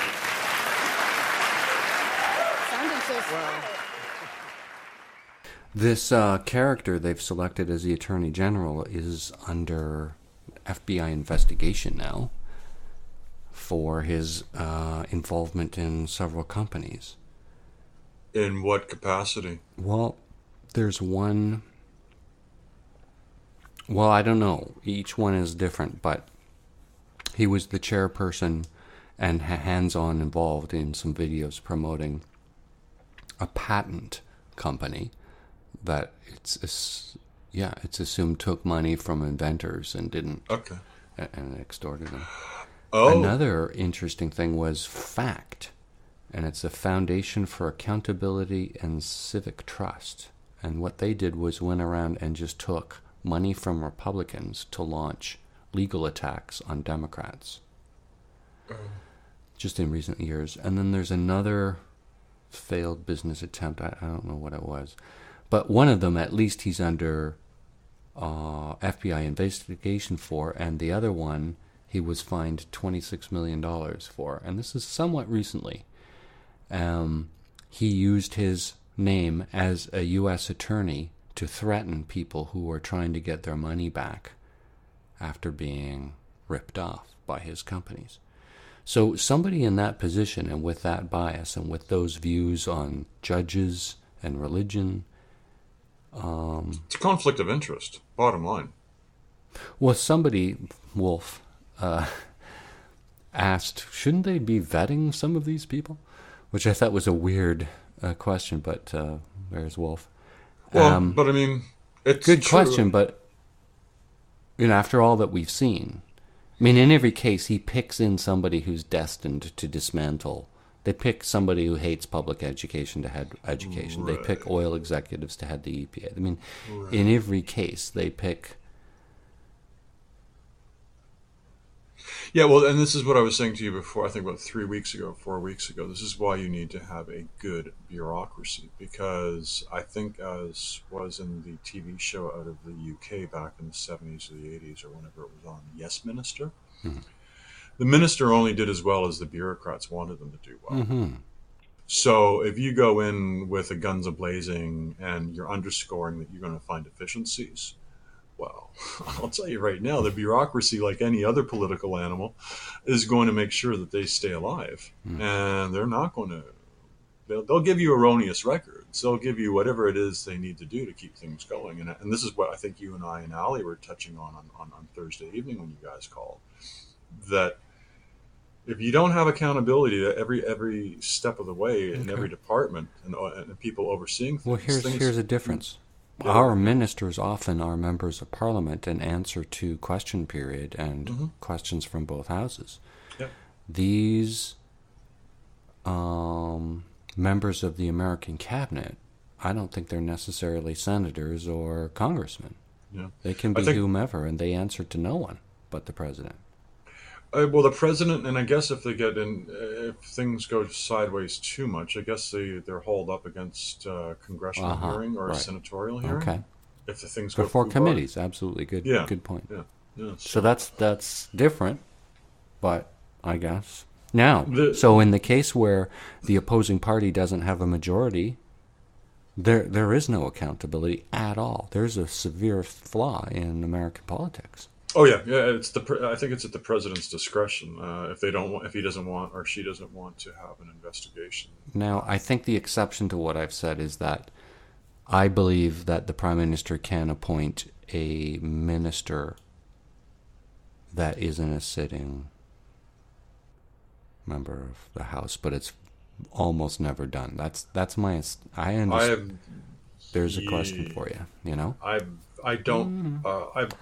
Speaker 21: Sounded so smart.
Speaker 3: This character they've selected as the Attorney General is under FBI investigation now for his involvement in several companies.
Speaker 2: In what capacity?
Speaker 3: Well, there's one... Well, I don't know. Each one is different, but he was the chairperson and hands-on involved in some videos promoting a patent company that it's assumed took money from inventors and didn't.
Speaker 2: Okay.
Speaker 3: And extorted them.
Speaker 2: Oh.
Speaker 3: Another interesting thing was FACT, and it's a Foundation for Accountability and Civic Trust. And what they did was went around and just took money from Republicans to launch legal attacks on Democrats. Just in recent years. And then there's another failed business attempt. I don't know what it was. But one of them, at least he's under FBI investigation for, and the other one he was fined $26 million for. And this is somewhat recently. He used his name as a U.S. attorney to threaten people who were trying to get their money back after being ripped off by his companies. So somebody in that position and with that bias and with those views on judges and religion...
Speaker 2: it's a conflict of interest, bottom line.
Speaker 3: Well, somebody, Wolf, asked, shouldn't they be vetting some of these people? Which I thought was a weird question, but there's Wolf.
Speaker 2: Well, but I mean, it's
Speaker 3: good
Speaker 2: true.
Speaker 3: question, but after all that we've seen, I mean, in every case, he picks in somebody who's destined to dismantle. They pick somebody who hates public education to head education. Right. They pick oil executives to head the EPA. I mean, in every case, they pick...
Speaker 2: Yeah, well, and this is what I was saying to you before, I think about 4 weeks ago. This is why you need to have a good bureaucracy, because I think, as was in the TV show out of the UK back in the 70s or the 80s or whenever it was on, Yes Minister, the minister only did as well as the bureaucrats wanted them to do well. So if you go in with a guns a-blazing and you're underscoring that you're going to find efficiencies, well, I'll tell you right now, the bureaucracy, like any other political animal, is going to make sure that they stay alive. And they're not going to... They'll give you erroneous records. They'll give you whatever it is they need to do to keep things going. And this is what I think you and I and Ali were touching on Thursday evening when you guys called. That if you don't have accountability at every step of the way in every department and people overseeing things...
Speaker 3: Well, here's a difference. Our ministers often are members of parliament and answer to question period and questions from both houses.
Speaker 2: Yep.
Speaker 3: These members of the American cabinet, I don't think they're necessarily senators or congressmen.
Speaker 2: Yeah.
Speaker 3: They can be whomever, and they answer to no one but the president.
Speaker 2: Well, the president, and I guess if things go sideways too much, I guess they're hauled up against a congressional hearing or a senatorial hearing.
Speaker 3: Okay.
Speaker 2: If the things go
Speaker 3: before committees, absolutely good.
Speaker 2: Yeah.
Speaker 3: Good point.
Speaker 2: Yeah.
Speaker 3: So that's different, but I guess now. So in the case where the opposing party doesn't have a majority, there is no accountability at all. There's a severe flaw in American politics.
Speaker 2: Oh yeah. I think it's at the president's discretion if he doesn't want or she doesn't want to have an investigation.
Speaker 3: Now, I think the exception to what I've said is that I believe that the prime minister can appoint a minister that isn't a sitting member of the House, but it's almost never done. That's my. I understand. There's a question for you. You know.
Speaker 2: I've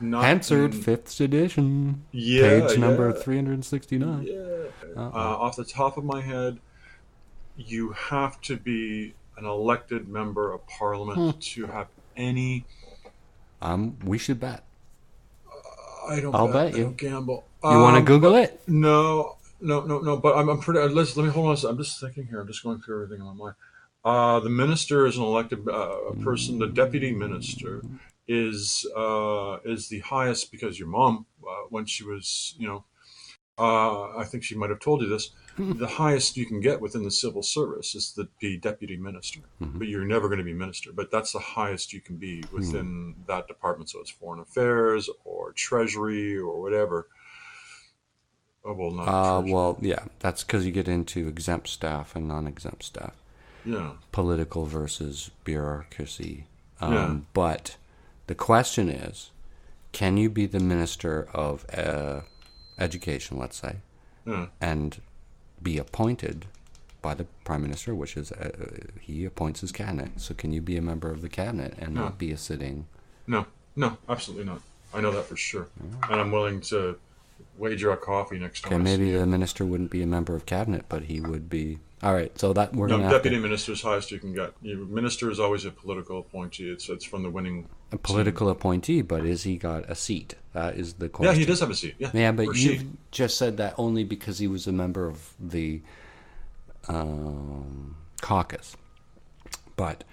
Speaker 2: not
Speaker 3: answered 5th edition.
Speaker 2: Yeah,
Speaker 3: page number 369.
Speaker 2: Yeah. Off the top of my head, you have to be an elected member of Parliament to have any.
Speaker 3: We should bet.
Speaker 2: I'll
Speaker 3: bet you.
Speaker 2: I don't gamble.
Speaker 3: You want to Google it?
Speaker 2: No. But I'm pretty. Let me hold on. I'm just thinking here. I'm just going through everything on my mind. The minister is an elected person. The deputy minister is the highest, because your mom, when she was, I think she might have told you this. The highest you can get within the civil service is the deputy minister, but you're never going to be minister. But that's the highest you can be within that department. So it's foreign affairs or treasury or whatever. Oh, well, not
Speaker 3: well, yeah, that's because you get into exempt staff and non-exempt staff.
Speaker 2: Yeah.
Speaker 3: Political versus bureaucracy.
Speaker 2: Yeah.
Speaker 3: But the question is, can you be the minister of education, let's say, and be appointed by the prime minister, which is he appoints his cabinet. So can you be a member of the cabinet and not be a sitting?
Speaker 2: No, absolutely not. I know that for sure, and I'm willing to wager a coffee next time.
Speaker 3: Okay, maybe the minister wouldn't be a member of cabinet, but he would be. All right, so that we're going to
Speaker 2: deputy minister is highest you can get. Minister is always a political appointee. It's from the winning.
Speaker 3: A political appointee, but is he got a seat? That is the question.
Speaker 2: Yeah, he does have a seat. Yeah,
Speaker 3: but you just said that only because he was a member of the caucus. But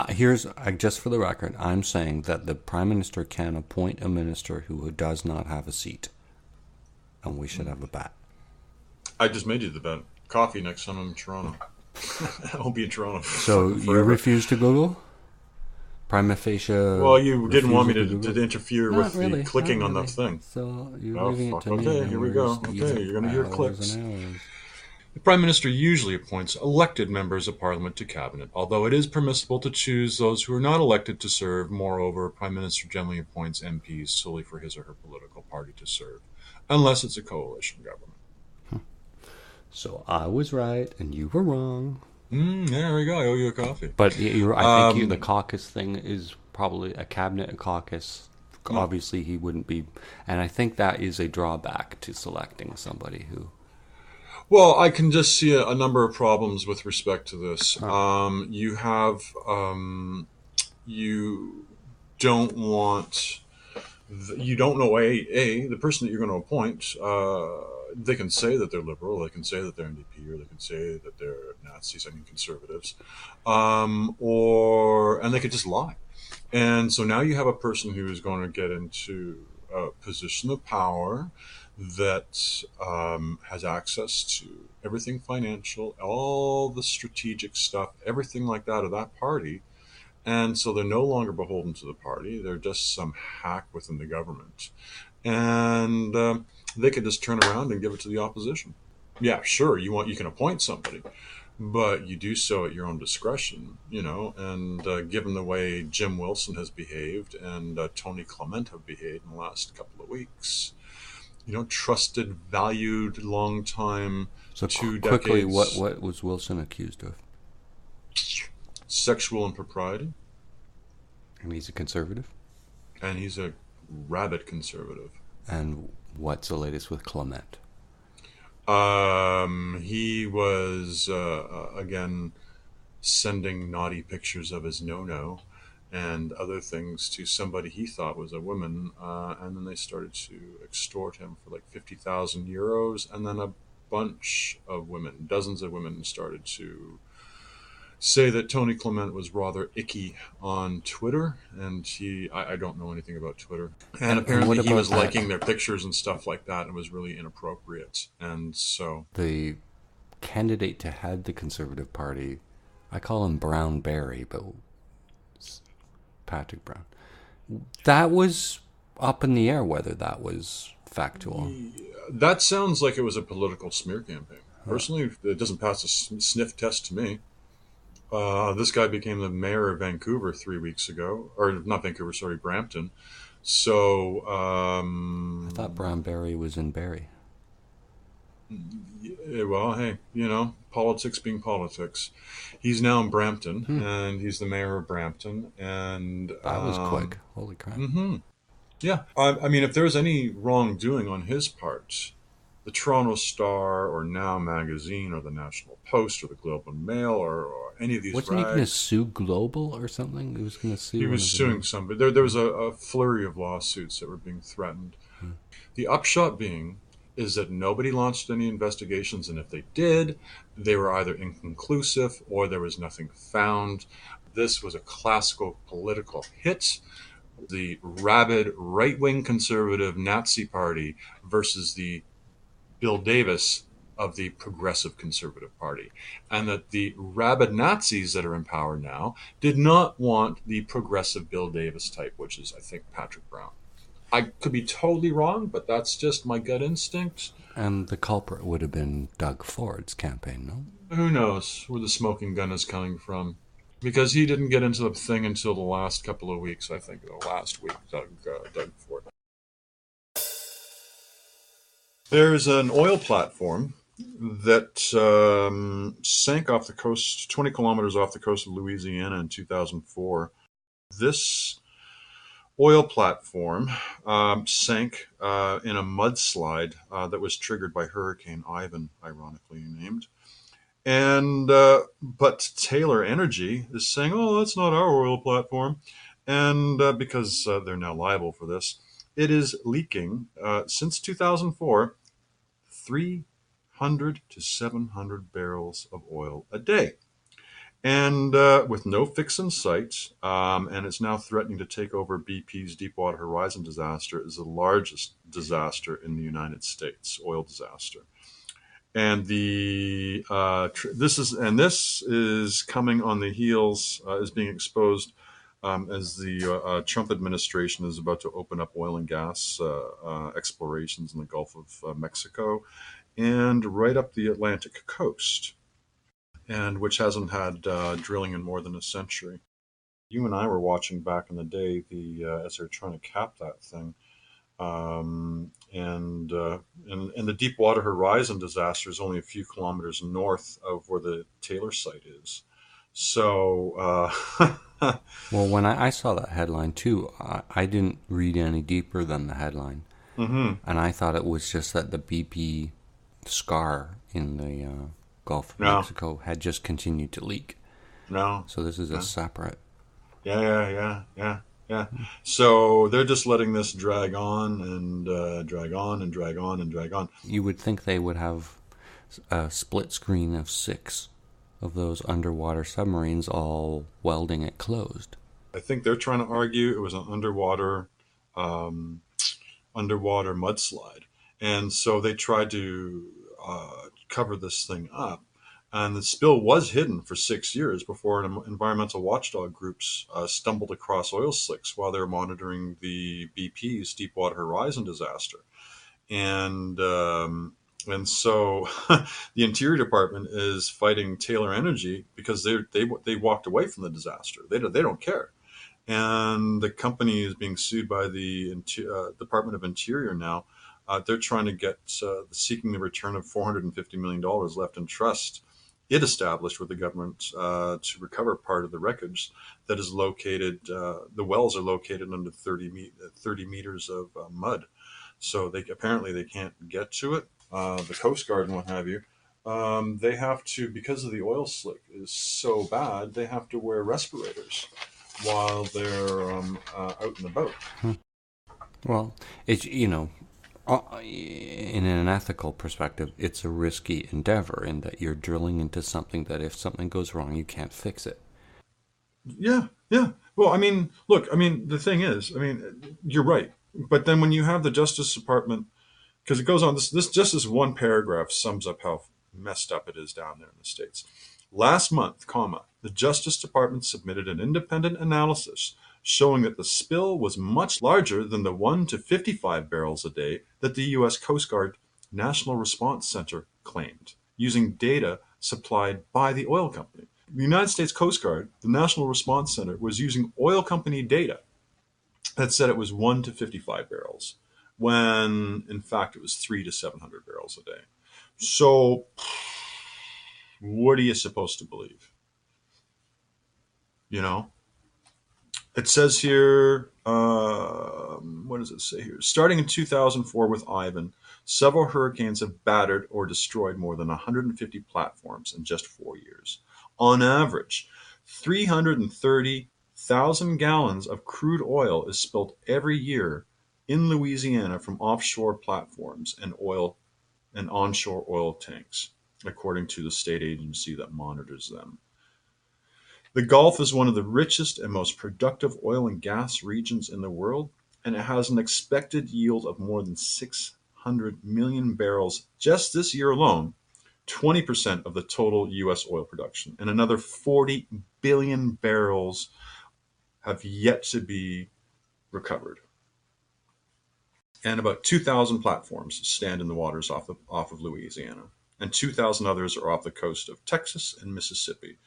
Speaker 3: here's just for the record, I'm saying that the prime minister can appoint a minister who does not have a seat, and we should have a bet.
Speaker 2: I just made you the bet. Coffee next time I'm in Toronto. I won't be in Toronto.
Speaker 3: So you refuse to Google? Prima facie.
Speaker 2: Well, you didn't want me to interfere with the clicking on the thing.
Speaker 3: So you're leaving it to me.
Speaker 2: Okay, here we go. Okay, you're going to hear clicks. The Prime Minister usually appoints elected members of Parliament to Cabinet, although it is permissible to choose those who are not elected to serve. Moreover, Prime Minister generally appoints MPs solely for his or her political party to serve, unless it's a coalition government.
Speaker 3: So I was right and you were wrong.
Speaker 2: There we go. I owe you a coffee.
Speaker 3: But I think the caucus thing is probably a cabinet, a caucus. Obviously, he wouldn't be. And I think that is a drawback to selecting somebody who.
Speaker 2: Well, I can just see a number of problems with respect to this. You have, you don't want, you don't know, the person that you're going to appoint, they can say that they're liberal, they can say that they're NDP, or they can say that they're Nazis, conservatives, and they could just lie. And so now you have a person who is going to get into a position of power that has access to everything financial, all the strategic stuff, everything like that of that party. And so they're no longer beholden to the party. They're just some hack within the government. And they could just turn around and give it to the opposition. Yeah, sure, you can appoint somebody, but you do so at your own discretion, and given the way Jim Wilson has behaved and Tony Clement have behaved in the last couple of weeks, trusted, valued, long time,
Speaker 3: so
Speaker 2: 2
Speaker 3: quickly,
Speaker 2: decades.
Speaker 3: What was Wilson accused of?
Speaker 2: Sexual impropriety.
Speaker 3: And he's a conservative?
Speaker 2: And he's a rabid conservative.
Speaker 3: And what's the latest with Clement?
Speaker 2: He was, again, sending naughty pictures of his no-no and other things to somebody he thought was a woman, and then they started to extort him for like 50,000 euros, and then a bunch of women, dozens of women, started to say that Tony Clement was rather icky on Twitter, and I don't know anything about Twitter, and apparently he was liking their pictures and stuff like that, and was really inappropriate. And so
Speaker 3: the candidate to head the Conservative Party, I call him Brown Barry, but Patrick Brown, that was up in the air whether that was factual.
Speaker 2: That sounds like it was a political smear campaign. Personally, it doesn't pass a sniff test to me. This guy became the mayor of Vancouver 3 weeks ago, or not Vancouver, sorry, Brampton. So
Speaker 3: I thought Brown Berry was in Barrie.
Speaker 2: Well, hey, politics being politics. He's now in Brampton,
Speaker 3: Hmm.
Speaker 2: and he's the mayor of Brampton. And
Speaker 3: That was quick. Holy crap.
Speaker 2: Mm-hmm. Yeah. I mean, if there's any wrongdoing on his part, the Toronto Star or Now Magazine or the National Post or the Globe and Mail or any of these
Speaker 3: Wasn't he going to
Speaker 2: rags.
Speaker 3: sue Global or something? He was going to sue.
Speaker 2: He
Speaker 3: one
Speaker 2: was
Speaker 3: of the-
Speaker 2: suing somebody. There was a flurry of lawsuits that were being threatened. The upshot being is that nobody launched any investigations, and if they did, they were either inconclusive or there was nothing found. This was a classical political hit. The rabid right-wing conservative Nazi Party versus the Bill Davis of the Progressive Conservative Party. And that the rabid Nazis that are in power now did not want the progressive Bill Davis type, which is, I think, Patrick Brown. I could be totally wrong, but that's just my gut instinct.
Speaker 3: And the culprit would have been Doug Ford's campaign, no?
Speaker 2: Who knows where the smoking gun is coming from? Because he didn't get into the thing until the last couple of weeks, I think. The last week, Doug Ford. There's an oil platform that sank off the coast, 20 kilometers off the coast of Louisiana in 2004. This oil platform sank in a mudslide that was triggered by Hurricane Ivan, ironically named. And but Taylor Energy is saying, "Oh, that's not our oil platform," and because they're now liable for this, it is leaking since 2004, 300 to 700 barrels of oil a day. And with no fix in sight, and it's now threatening to take over BP's Deepwater Horizon disaster, is the largest disaster in the United States, oil disaster. And this is coming on the heels, is being exposed as the Trump administration is about to open up oil and gas explorations in the Gulf of Mexico and right up the Atlantic coast, and which hasn't had drilling in more than a century. You and I were watching back in the day as they're trying to cap that thing. And the Deepwater Horizon disaster is only a few kilometers north of where the Taylor site is. So,
Speaker 3: well, when I saw that headline too, I didn't read any deeper than the headline, and I thought it was just that the BP scar in the Gulf of Mexico had just continued to leak.
Speaker 2: No,
Speaker 3: so this is a separate.
Speaker 2: Yeah. So they're just letting this drag on and drag on and drag on and drag on.
Speaker 3: You would think they would have a split screen of 6 of those underwater submarines all welding it closed.
Speaker 2: I think they're trying to argue it was an underwater mudslide. And so they tried to cover this thing up. And the spill was hidden for 6 years before environmental watchdog groups stumbled across oil slicks while they were monitoring the BP's Deepwater Horizon disaster. And so the Interior Department is fighting Taylor Energy because they walked away from the disaster. They don't care. And the company is being sued by the Department of Interior now. They're trying to get seeking the return of $450 million left in trust it established with the government to recover part of the wreckage that is located. The wells are located under 30 meters of mud, so they can't get to it. The Coast Guard and what have you. They have to, because of the oil slick is so bad, they have to wear respirators while they're out and about.
Speaker 3: Well, it's in an ethical perspective, it's a risky endeavor in that you're drilling into something that if something goes wrong, you can't fix it.
Speaker 2: Yeah. Well, the thing is, you're right. But then when you have the Justice Department, because it goes on, this just this one paragraph sums up how messed up it is down there in the States. Last month, the Justice Department submitted an independent analysis showing that the spill was much larger than the 1 to 55 barrels a day that the U.S. Coast Guard National Response Center claimed, using data supplied by the oil company. The United States Coast Guard, the National Response Center, was using oil company data that said it was 1 to 55 barrels, when in fact it was 3 to 700 barrels a day. So, what are you supposed to believe? You know? It says here, what does it say here? Starting in 2004 with Ivan, several hurricanes have battered or destroyed more than 150 platforms in just 4 years. On average, 330,000 gallons of crude oil is spilled every year in Louisiana from offshore platforms and onshore oil tanks, according to the state agency that monitors them. The Gulf is one of the richest and most productive oil and gas regions in the world, and it has an expected yield of more than 600 million barrels just this year alone, 20% of the total U.S. oil production, and another 40 billion barrels have yet to be recovered. And about 2,000 platforms stand in the waters off of Louisiana, and 2,000 others are off the coast of Texas and Mississippi,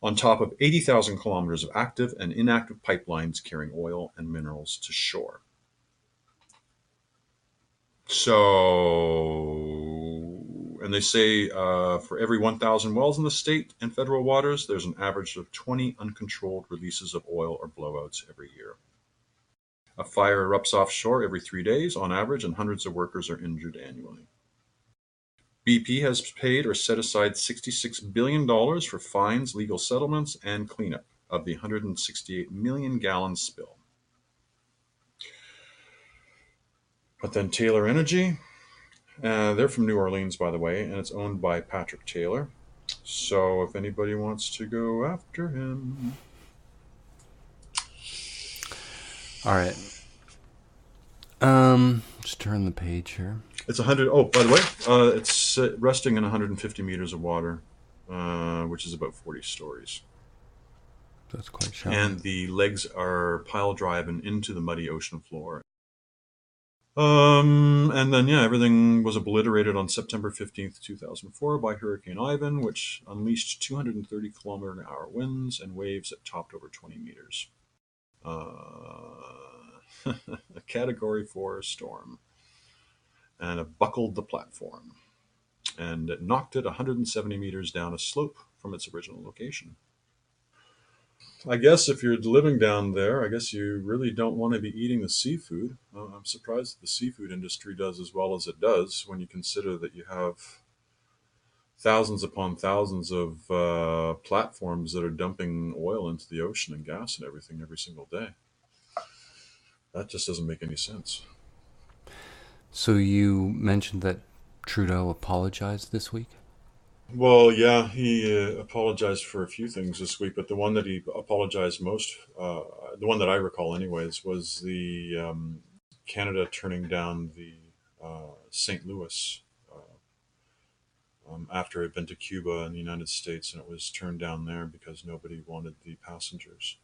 Speaker 2: on top of 80,000 kilometers of active and inactive pipelines carrying oil and minerals to shore. So, and they say for every 1,000 wells in the state and federal waters, there's an average of 20 uncontrolled releases of oil or blowouts every year. A fire erupts offshore every 3 days on average, and hundreds of workers are injured annually. BP has paid or set aside $66 billion for fines, legal settlements, and cleanup of the 168 million gallon spill. But then Taylor Energy, they're from New Orleans, by the way, and it's owned by Patrick Taylor. So if anybody wants to go after him.
Speaker 3: All right. Just turn the page here.
Speaker 2: It's 100. Oh, by the way, it's resting in 150 meters of water, which is about 40 stories.
Speaker 3: That's quite shallow.
Speaker 2: And the legs are pile driving into the muddy ocean floor. And then, everything was obliterated on September 15th, 2004 by Hurricane Ivan, which unleashed 230 kilometer an hour winds and waves that topped over 20 meters. A Category 4 storm. And it buckled the platform. And it knocked it 170 meters down a slope from its original location. I guess if you're living down there, I guess you really don't want to be eating the seafood. I'm surprised that the seafood industry does as well as it does when you consider that you have thousands upon thousands of platforms that are dumping oil into the ocean and gas and everything every single day. That just doesn't make any sense.
Speaker 3: So you mentioned that Trudeau apologized this week?
Speaker 2: Well, yeah, he apologized for a few things this week, but the one that he apologized most, the one that I recall anyways, was the Canada turning down the St. Louis after it had been to Cuba and the United States, and it was turned down there because nobody wanted the passengers.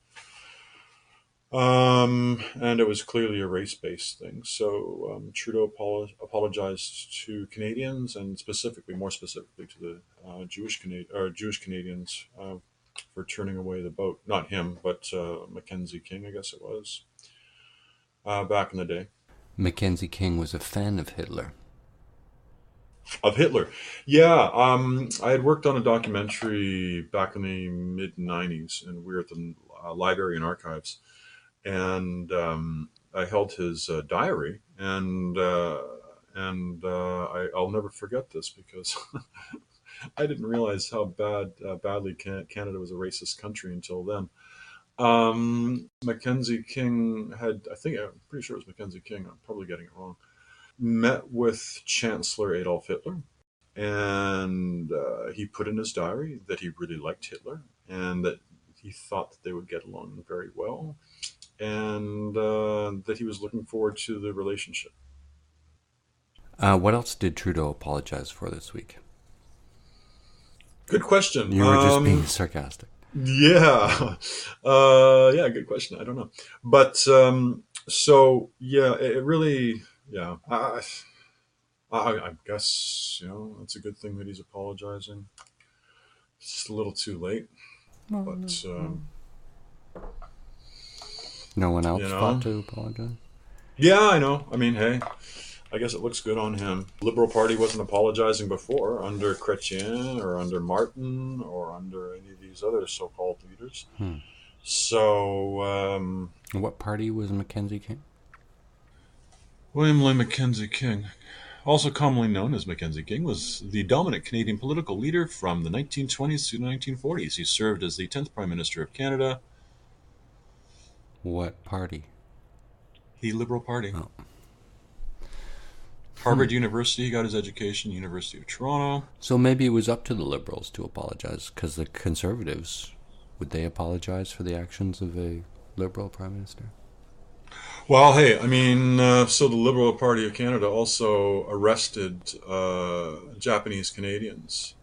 Speaker 2: And it was clearly a race-based thing. So Trudeau apologized to Canadians, and more specifically to the Jewish Canadians for turning away the boat. Not him, but Mackenzie King, I guess it was, back in the day.
Speaker 3: Mackenzie King was a fan of Hitler.
Speaker 2: Of Hitler. Yeah. I had worked on a documentary back in the mid-90s, and we were at the Library and Archives. And I held his diary, and I'll never forget this because I didn't realize how badly Canada was a racist country until then. Mackenzie King I'm pretty sure it was Mackenzie King, I'm probably getting it wrong, met with Chancellor Adolf Hitler, and he put in his diary that he really liked Hitler and that he thought that they would get along very well, and that he was looking forward to the relationship.
Speaker 3: What else did Trudeau apologize for this week?
Speaker 2: Good question.
Speaker 3: You were just being sarcastic.
Speaker 2: Yeah. Good question. I don't know. But, it really, I guess, it's a good thing that he's apologizing. It's just a little too late. But,
Speaker 3: No one else
Speaker 2: You know?
Speaker 3: thought to apologize?
Speaker 2: Yeah, I know. I mean, hey, I guess it looks good on him. Liberal Party wasn't apologizing before under Chrétien or under Martin or under any of these other so-called leaders. So,
Speaker 3: What party was Mackenzie King?
Speaker 2: William Lloyd Mackenzie King, also commonly known as Mackenzie King, was the dominant Canadian political leader from the 1920s to the 1940s. He served as the 10th Prime Minister of Canada.
Speaker 3: What party?
Speaker 2: The Liberal Party.
Speaker 3: Oh.
Speaker 2: Harvard University, he got his education, University of Toronto.
Speaker 3: So maybe it was up to the Liberals to apologize, because the Conservatives, would they apologize for the actions of a Liberal Prime Minister?
Speaker 2: Well, hey, I mean, so the Liberal Party of Canada also arrested Japanese Canadians,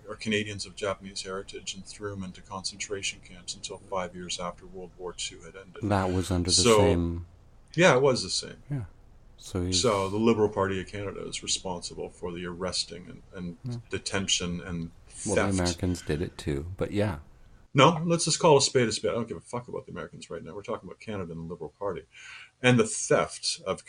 Speaker 2: or Canadians of Japanese heritage, and threw them into concentration camps until 5 years after World War II had ended.
Speaker 3: That was under the same...
Speaker 2: Yeah, it was the same.
Speaker 3: Yeah.
Speaker 2: So the Liberal Party of Canada is responsible for the arresting and detention and theft.
Speaker 3: Well, the Americans did it too, but yeah.
Speaker 2: No, let's just call a spade a spade. I don't give a fuck about the Americans right now. We're talking about Canada and the Liberal Party, and the theft of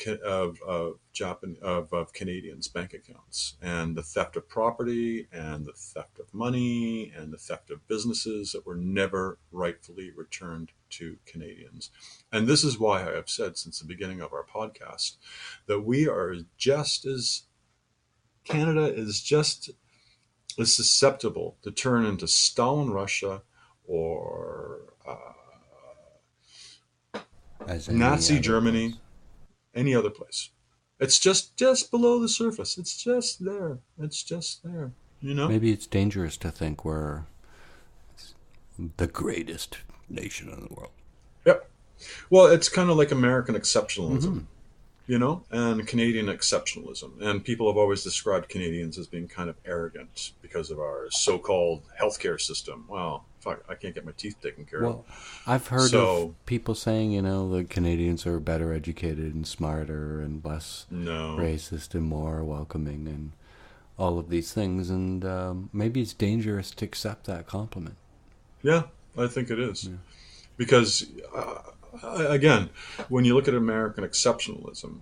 Speaker 2: Canadians' bank accounts, and the theft of property, and the theft of money, and the theft of businesses that were never rightfully returned to Canadians. And this is why I have said since the beginning of our podcast that we are Canada is just as susceptible to turn into Stalin Russia or Nazi Germany, any other place. It's just below the surface. It's just there. It's just there. You know?
Speaker 3: Maybe it's dangerous to think we're the greatest nation in the world.
Speaker 2: Yep. Well, it's kind of like American exceptionalism, you know, and Canadian exceptionalism. And people have always described Canadians as being kind of arrogant because of our so-called healthcare system. Well, fuck, I can't get my teeth taken care of.
Speaker 3: Well, I've heard of people saying, you know, the Canadians are better educated and smarter and less racist and more welcoming and all of these things. And maybe it's dangerous to accept that compliment.
Speaker 2: Yeah, I think it is. Yeah. Because, again, when you look at American exceptionalism,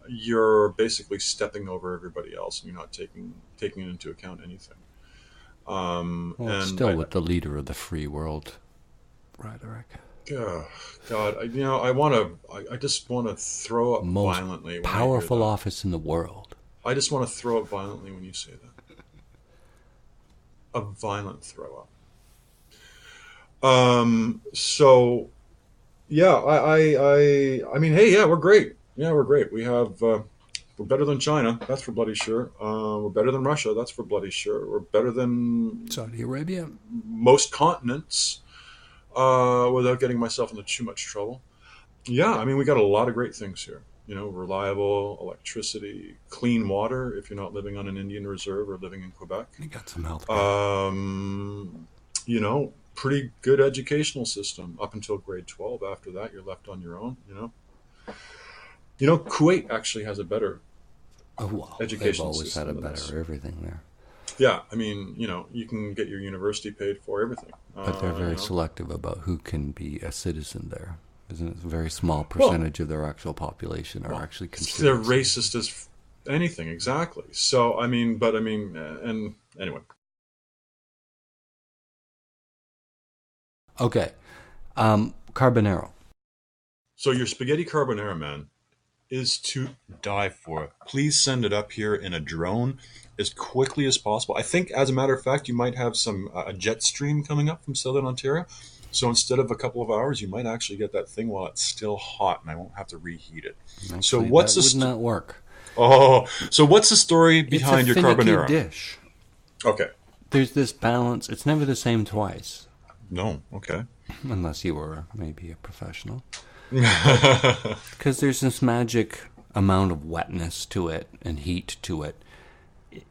Speaker 2: you're basically stepping over everybody else, and you're not taking into account anything.
Speaker 3: Well, and still with the leader of the free world rhetoric.
Speaker 2: God, I just want to throw up violently.
Speaker 3: Most powerful office in the world.
Speaker 2: I just want to throw up violently when you say that. A violent throw up. So, yeah, I mean, hey, yeah, we're great. Yeah, we're great. We have, we're better than China. That's for bloody sure. We're better than Russia. That's for bloody sure. We're better than
Speaker 3: Saudi Arabia.
Speaker 2: Most continents, without getting myself into too much trouble. Yeah, I mean, we got a lot of great things here. You know, reliable electricity, clean water if you're not living on an Indian reserve or living in Quebec.
Speaker 3: You got some health.
Speaker 2: You know, pretty good educational system up until grade 12. After that, you're left on your own, you know. You know, Kuwait actually has a better educational
Speaker 3: they've always
Speaker 2: system.
Speaker 3: Had a better everything there.
Speaker 2: Yeah, I mean, you know, you can get your university paid for, everything.
Speaker 3: But they're very selective about who can be a citizen there. Isn't it? A very small percentage of their actual population are actually considered.
Speaker 2: They're racist as anything, exactly. So, I mean, and anyway.
Speaker 3: Okay. Carbonara.
Speaker 2: So your spaghetti carbonara, man, is to die for. Please send it up here in a drone as quickly as possible. I think, as a matter of fact, you might have a jet stream coming up from Southern Ontario. So instead of a couple of hours, you might actually get that thing while it's still hot, and I won't have to reheat it.
Speaker 3: Actually,
Speaker 2: so what's
Speaker 3: that would not work.
Speaker 2: Oh, so what's the story behind your carbonara?
Speaker 3: It's a finicky dish.
Speaker 2: Okay.
Speaker 3: There's this balance. It's never the same twice.
Speaker 2: No. Okay.
Speaker 3: Unless you were maybe a professional. Because there's this magic amount of wetness to it and heat to it.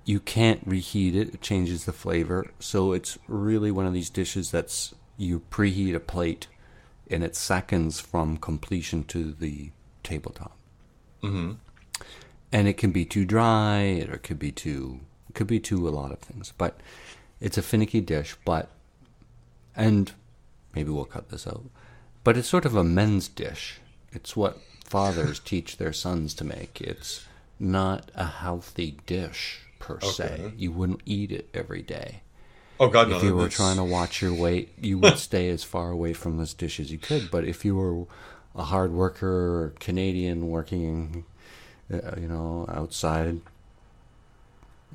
Speaker 3: You can't reheat it. It changes the flavor. So it's really one of these dishes that's you preheat a plate and it's seconds from completion to the tabletop.
Speaker 2: Mm-hmm.
Speaker 3: And it can be too dry, or it could be too a lot of things. But it's a finicky dish, and maybe we'll cut this out. But it's sort of a men's dish. It's what fathers teach their sons to make. It's not a healthy dish per se. You wouldn't eat it every day.
Speaker 2: Oh God, no!
Speaker 3: If you were trying to watch your weight, you would stay as far away from this dish as you could. But if you were a hard worker, or Canadian working, outside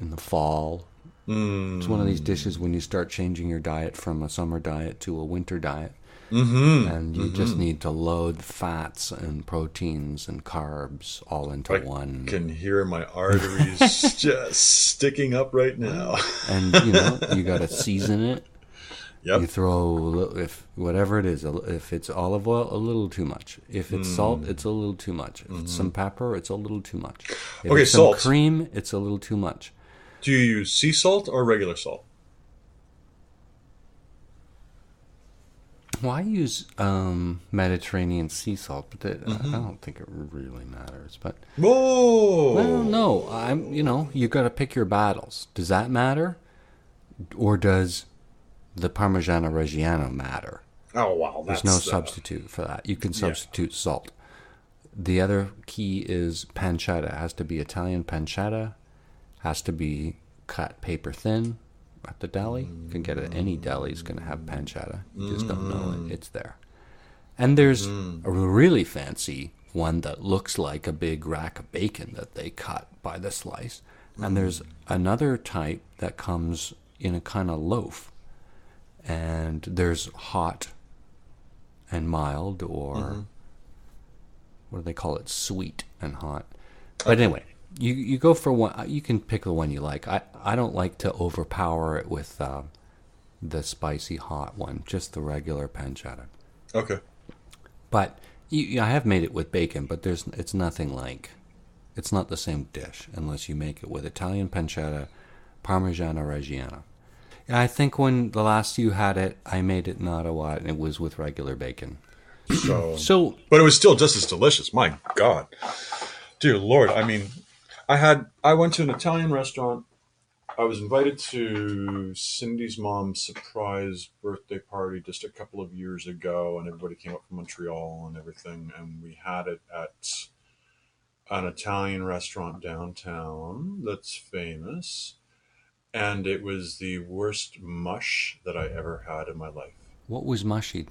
Speaker 3: in the fall, it's one of these dishes when you start changing your diet from a summer diet to a winter diet. And you just need to load fats and proteins and carbs all into one.
Speaker 2: I can hear my arteries just sticking up right now.
Speaker 3: And you got to season it.
Speaker 2: Yep.
Speaker 3: You throw, if whatever it is, if it's olive oil, a little too much. If it's salt, it's a little too much. If it's some pepper, it's a little too much. If it's some cream, it's a little too much.
Speaker 2: Do you use sea salt or regular salt?
Speaker 3: Well, I use Mediterranean sea salt, but I don't think it really matters. But
Speaker 2: whoa,
Speaker 3: well, no, you got to pick your battles. Does that matter, or does the Parmigiano Reggiano matter?
Speaker 2: Oh wow,
Speaker 3: there's no substitute for that. You can substitute salt. The other key is pancetta. It has to be Italian pancetta. Has to be cut paper thin. At the deli, you can get it at any deli. Is going to have pancetta. You just don't know it. It's there. And there's a really fancy one that looks like a big rack of bacon that they cut by the slice. And there's another type that comes in a kind of loaf. And there's hot and mild, or what do they call it? Sweet and hot. But anyway. You go for one. You can pick the one you like. I don't like to overpower it with the spicy hot one. Just the regular pancetta.
Speaker 2: Okay.
Speaker 3: But I have made it with bacon, but it's nothing like. It's not the same dish unless you make it with Italian pancetta, Parmigiano Reggiano. I think when the last you had it, I made it in Ottawa, and it was with regular bacon.
Speaker 2: So, but it was still just as delicious. My God, dear Lord! I mean. I went to an Italian restaurant. I was invited to Cindy's mom's surprise birthday party just a couple of years ago, and everybody came up from Montreal and everything, and we had it at an Italian restaurant downtown that's famous, and it was the worst mush that I ever had in my life.
Speaker 3: What was mushy?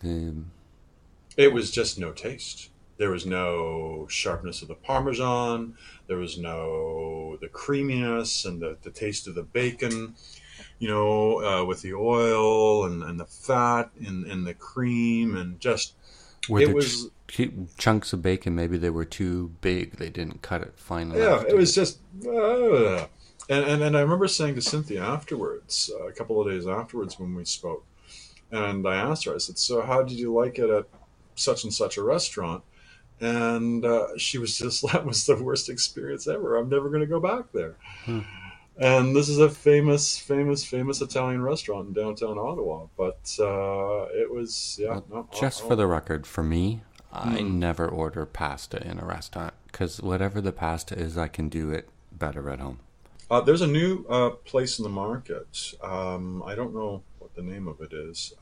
Speaker 2: It was just no taste. There was no sharpness of the Parmesan. There was the creaminess and the taste of the bacon, with the oil and the fat and the cream, and just
Speaker 3: chunks of bacon. Maybe they were too big. They didn't cut it fine enough.
Speaker 2: Yeah, it was just. And I remember saying to Cynthia afterwards, a couple of days afterwards when we spoke, and I asked her. I said, "So how did you like it at such and such a restaurant?" And she was just, that was the worst experience ever. I'm never going to go back there. And this is a famous Italian restaurant in downtown Ottawa. But it was,
Speaker 3: just for the record, for me, I never order pasta in a restaurant. Because whatever the pasta is, I can do it better at home.
Speaker 2: There's a new place in the market. I don't know what the name of it is.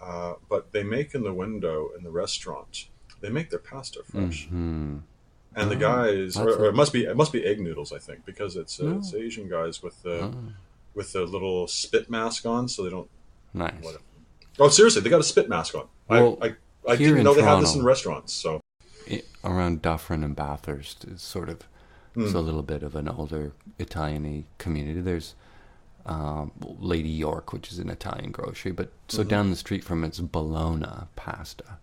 Speaker 2: But they make in the window in the restaurant. They make their pasta fresh, and the guys, or it must be egg noodles, I think, because it's Asian guys with the little spit mask on, so they don't.
Speaker 3: Nice.
Speaker 2: Oh, seriously, they got a spit mask on.
Speaker 3: Well,
Speaker 2: I didn't know they had this in restaurants. So
Speaker 3: around Dufferin and Bathurst is sort of it's a little bit of an older Italian-y community. There's Lady York, which is an Italian grocery, but so down the street from it's Bologna pasta.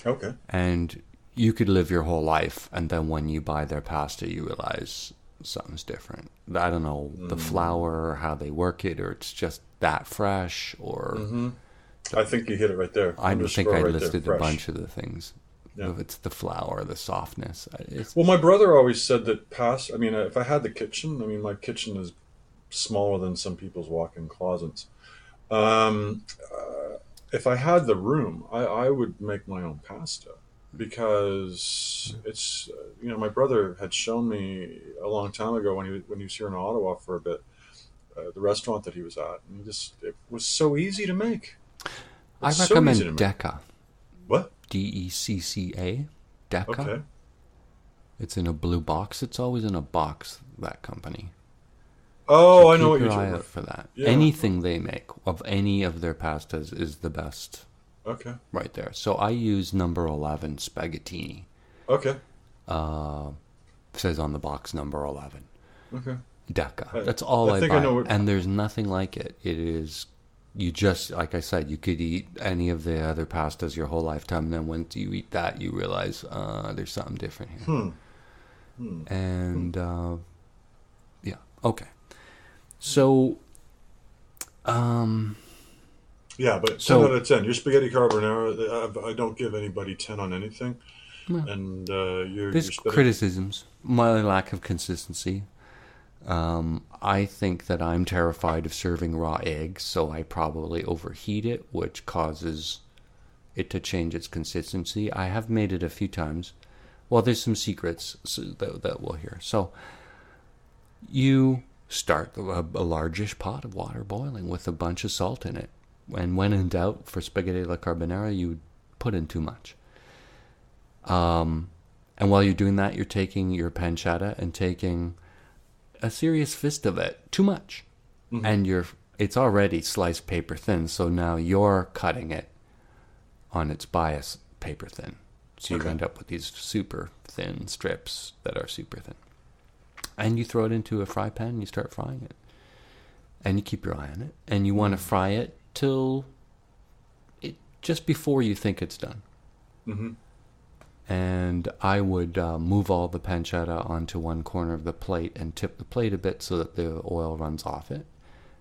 Speaker 2: Okay.
Speaker 3: And you could live your whole life, and then when you buy their pasta, you realize something's different. I don't know the flour, or how they work it, or it's just that fresh, or...
Speaker 2: I think you hit it right there.
Speaker 3: I think I listed a bunch of the things. Yeah. If it's the flour, the softness.
Speaker 2: Well, my brother always said that pasta... I mean, if I had the kitchen, my kitchen is smaller than some people's walk-in closets. If I had the room, I would make my own pasta, because it's, my brother had shown me a long time ago when he was here in Ottawa for a bit, the restaurant that he was at, and it was so easy to make.
Speaker 3: I recommend Decca.
Speaker 2: What?
Speaker 3: DECCA, DECA.
Speaker 2: Okay.
Speaker 3: It's in a blue box. It's always in a box, that company.
Speaker 2: Oh,
Speaker 3: So
Speaker 2: I know what
Speaker 3: keep
Speaker 2: you're
Speaker 3: your eye
Speaker 2: talking
Speaker 3: out
Speaker 2: about.
Speaker 3: for that.
Speaker 2: Yeah.
Speaker 3: Anything they make of any of their pastas is the best.
Speaker 2: Okay.
Speaker 3: Right there. So I use number 11 spaghettini.
Speaker 2: Okay.
Speaker 3: Says on the box number 11.
Speaker 2: Okay.
Speaker 3: Deca. That's all I
Speaker 2: think
Speaker 3: buy.
Speaker 2: I know what...
Speaker 3: And there's nothing like it. It is, you just, like I said, you could eat any of the other pastas your whole lifetime, and then once you eat that, you realize there's something different here. And, yeah, okay. So,
Speaker 2: yeah, but 10
Speaker 3: so-
Speaker 2: out of 10. Your spaghetti carbonara, I don't give anybody 10 on anything.
Speaker 3: No.
Speaker 2: And your
Speaker 3: There's
Speaker 2: spaghetti...
Speaker 3: criticisms. My lack of consistency. I think that I'm terrified of serving raw eggs, so I probably overheat it, which causes it to change its consistency. I have made it a few times. Well, there's some secrets that we'll hear. So you start a largish pot of water boiling with a bunch of salt in it. And when in doubt, for spaghetti alla carbonara, you put in too much. And while you're doing that, you're taking your pancetta and taking a serious fist of it. Too much.
Speaker 2: Mm-hmm.
Speaker 3: And it's already sliced paper thin, so now you're cutting it on its bias paper thin. So you end up with these super thin strips that are super thin. And you throw it into a fry pan and you start frying it. And you keep your eye on it. And you want to fry it till just before you think it's done.
Speaker 2: Mm-hmm.
Speaker 3: And I would move all the pancetta onto one corner of the plate and tip the plate a bit so that the oil runs off it.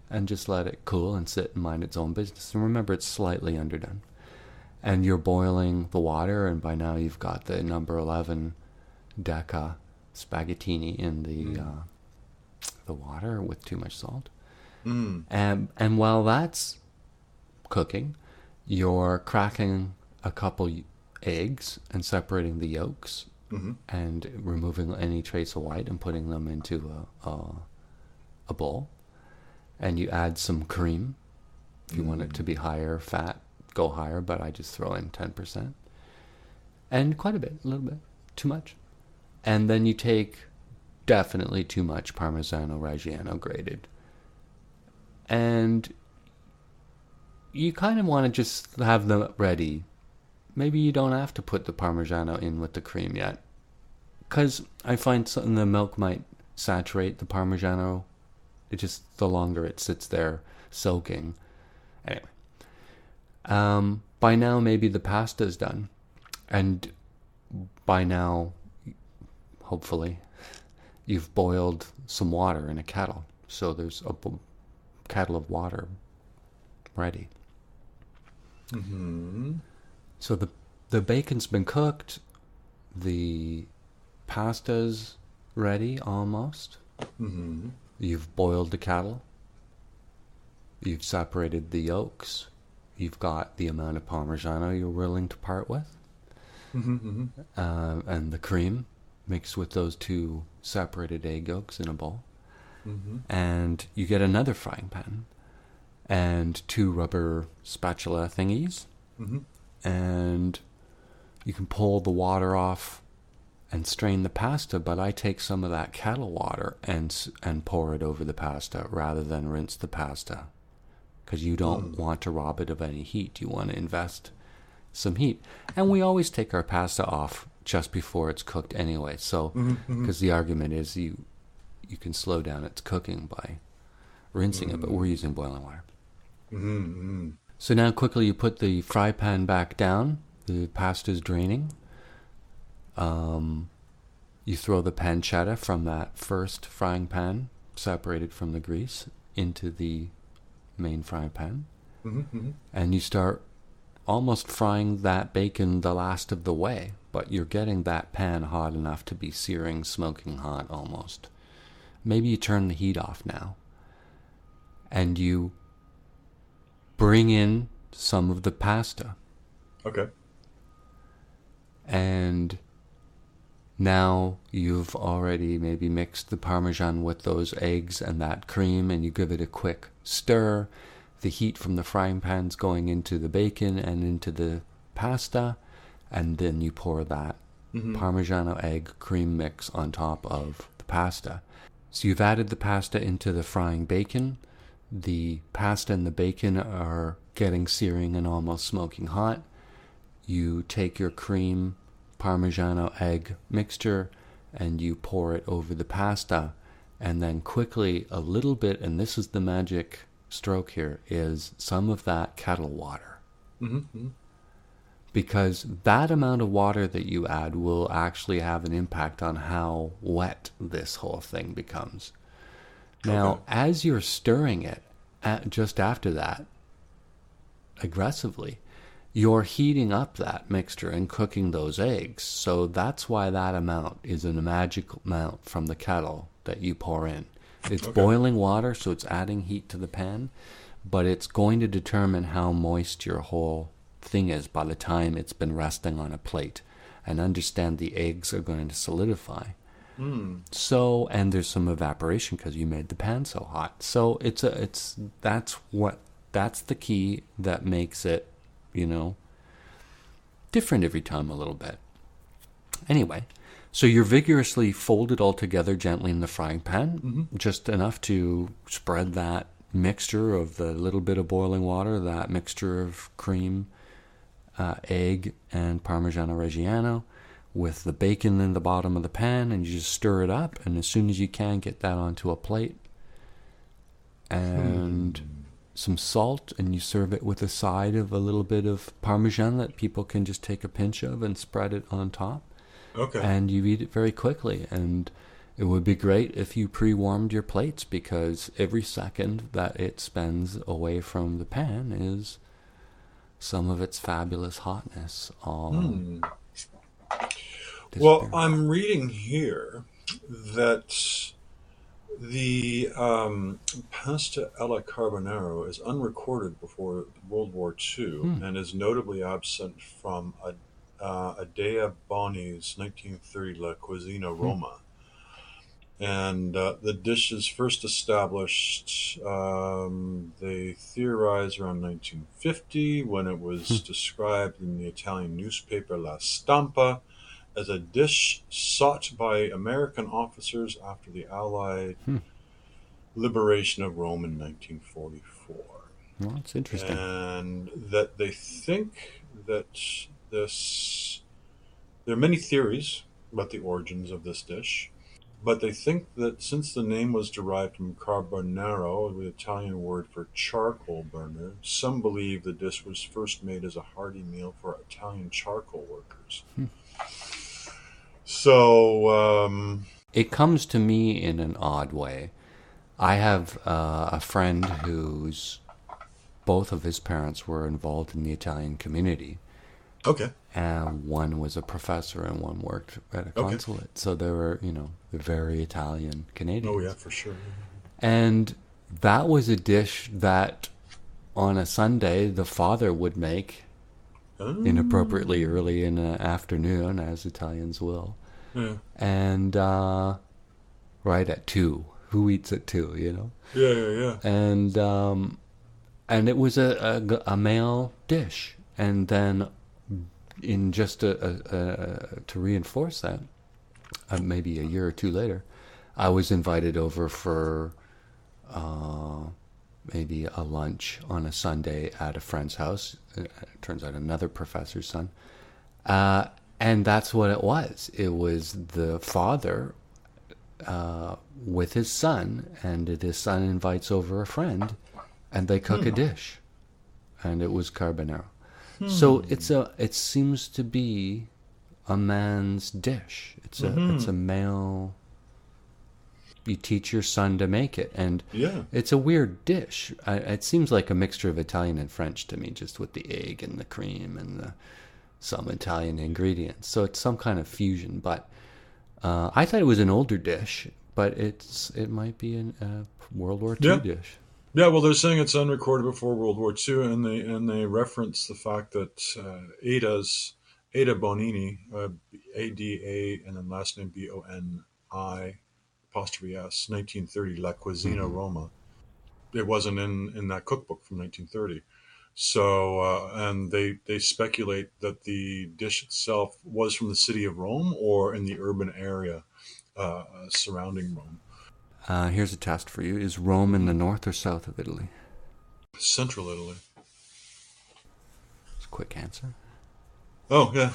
Speaker 3: And just let it cool and sit and mind its own business. And remember, it's slightly underdone. And you're boiling the water, and by now you've got the number 11 Deca spaghettini in the water with too much salt. And while that's cooking, you're cracking a couple eggs and separating the yolks and removing any trace of white and putting them into a bowl. And you add some cream. If you want it to be higher fat, go higher, but I just throw in 10%. And quite a bit, a little bit, too much. And then you take definitely too much Parmigiano Reggiano grated. And you kind of want to just have them ready. Maybe you don't have to put the Parmigiano in with the cream yet. Because I find the milk might saturate the Parmigiano. It just, the longer it sits there soaking. Anyway. By now, maybe the pasta's done. And by now, hopefully, you've boiled some water in a kettle. So there's a kettle of water ready.
Speaker 2: Mm-hmm.
Speaker 3: So the bacon's been cooked. The pasta's ready, almost.
Speaker 2: Mm-hmm.
Speaker 3: You've boiled the kettle. You've separated the yolks. You've got the amount of Parmigiano you're willing to part with.
Speaker 2: Mm-hmm.
Speaker 3: And the cream mixed with those two separated egg yolks in a bowl.
Speaker 2: Mm-hmm.
Speaker 3: And you get another frying pan and two rubber spatula thingies.
Speaker 2: Mm-hmm.
Speaker 3: And you can pull the water off and strain the pasta, but I take some of that kettle water and pour it over the pasta rather than rinse the pasta. Because you don't want to rob it of any heat. You want to invest some heat. And we always take our pasta off just before it's cooked anyway. So, because the argument is you can slow down its cooking by rinsing it, but we're using boiling water.
Speaker 2: Mm-hmm.
Speaker 3: So now quickly you put the fry pan back down. The pasta's draining. You throw the pancetta from that first frying pan, separated from the grease, into the main frying pan.
Speaker 2: Mm-hmm.
Speaker 3: And you start almost frying that bacon the last of the way, but you're getting that pan hot enough to be searing, smoking hot almost. Maybe you turn the heat off now. And you bring in some of the pasta.
Speaker 2: Okay.
Speaker 3: And now you've already maybe mixed the Parmesan with those eggs and that cream, and you give it a quick stir. The heat from the frying pan's going into the bacon and into the pasta, and then you pour that Parmigiano egg cream mix on top of the pasta. So you've added the pasta into the frying bacon. The pasta and the bacon are getting searing and almost smoking hot. You take your cream Parmigiano egg mixture and you pour it over the pasta, and then quickly a little bit, and this is the magic stroke here, is some of that kettle water. Because that amount of water that you add will actually have an impact on how wet this whole thing becomes. Now, as you're stirring it, just after that, aggressively, you're heating up that mixture and cooking those eggs. So that's why that amount is a magical amount from the kettle that you pour in. It's boiling water, so it's adding heat to the pan, but it's going to determine how moist your whole thing is by the time it's been resting on a plate. And understand the eggs are going to solidify. So, and there's some evaporation because you made the pan so hot. So that's the key that makes it, different every time a little bit. Anyway, so you're vigorously fold it all together gently in the frying pan, just enough to spread that mixture of the little bit of boiling water, that mixture of cream, egg, and Parmigiano Reggiano with the bacon in the bottom of the pan, and you just stir it up, and as soon as you can, get that onto a plate. And some salt, and you serve it with a side of a little bit of Parmesan that people can just take a pinch of and spread it on top. And you eat it very quickly. And it would be great if you pre-warmed your plates, because every second that it spends away from the pan is some of its fabulous hotness all
Speaker 2: Well, I'm reading here that the pasta alla carbonara is unrecorded before World War II and is notably absent from Adea Boni's 1930 La Cucina Roma. And the dish is first established, they theorize, around 1950, when it was described in the Italian newspaper La Stampa as a dish sought by American officers after the Allied liberation of Rome in 1944.
Speaker 3: Well, that's interesting.
Speaker 2: And that they think that there are many theories about the origins of this dish, but they think that since the name was derived from carbonara, the Italian word for charcoal burner, some believe the dish was first made as a hearty meal for Italian charcoal workers. So
Speaker 3: it comes to me in an odd way. I have a friend whose both of his parents were involved in the Italian community. And one was a professor and one worked at a consulate. So they were, they're very Italian Canadians.
Speaker 2: Oh, yeah, for sure.
Speaker 3: And that was a dish that on a Sunday the father would make inappropriately early in the afternoon, as Italians will. And right at 2. Who eats at 2,
Speaker 2: Yeah.
Speaker 3: And it was a male dish. And then in just to reinforce that, maybe a year or two later, I was invited over for maybe a lunch on a Sunday at a friend's house. It turns out another professor's son. And that's what it was. It was the father with his son, and his son invites over a friend, and they cook a dish. And it was carbonara. So it seems to be a man's dish. It's a male. You teach your son to make it, and it's a weird dish. It seems like a mixture of Italian and French to me, just with the egg and the cream and some Italian ingredients. So it's some kind of fusion. But I thought it was an older dish, but it might be a World War II dish.
Speaker 2: Yeah, well, they're saying it's unrecorded before World War II, and they reference the fact that Ada Bonini, A-D-A, and then last name B-O-N-I, apostrophe S, 1930, La Cucina Roma. It wasn't in that cookbook from 1930. So, and they speculate that the dish itself was from the city of Rome or in the urban area surrounding Rome.
Speaker 3: Here's a test for you. Is Rome in the north or south of Italy?
Speaker 2: Central Italy.
Speaker 3: It's a quick answer.
Speaker 2: Oh, yeah.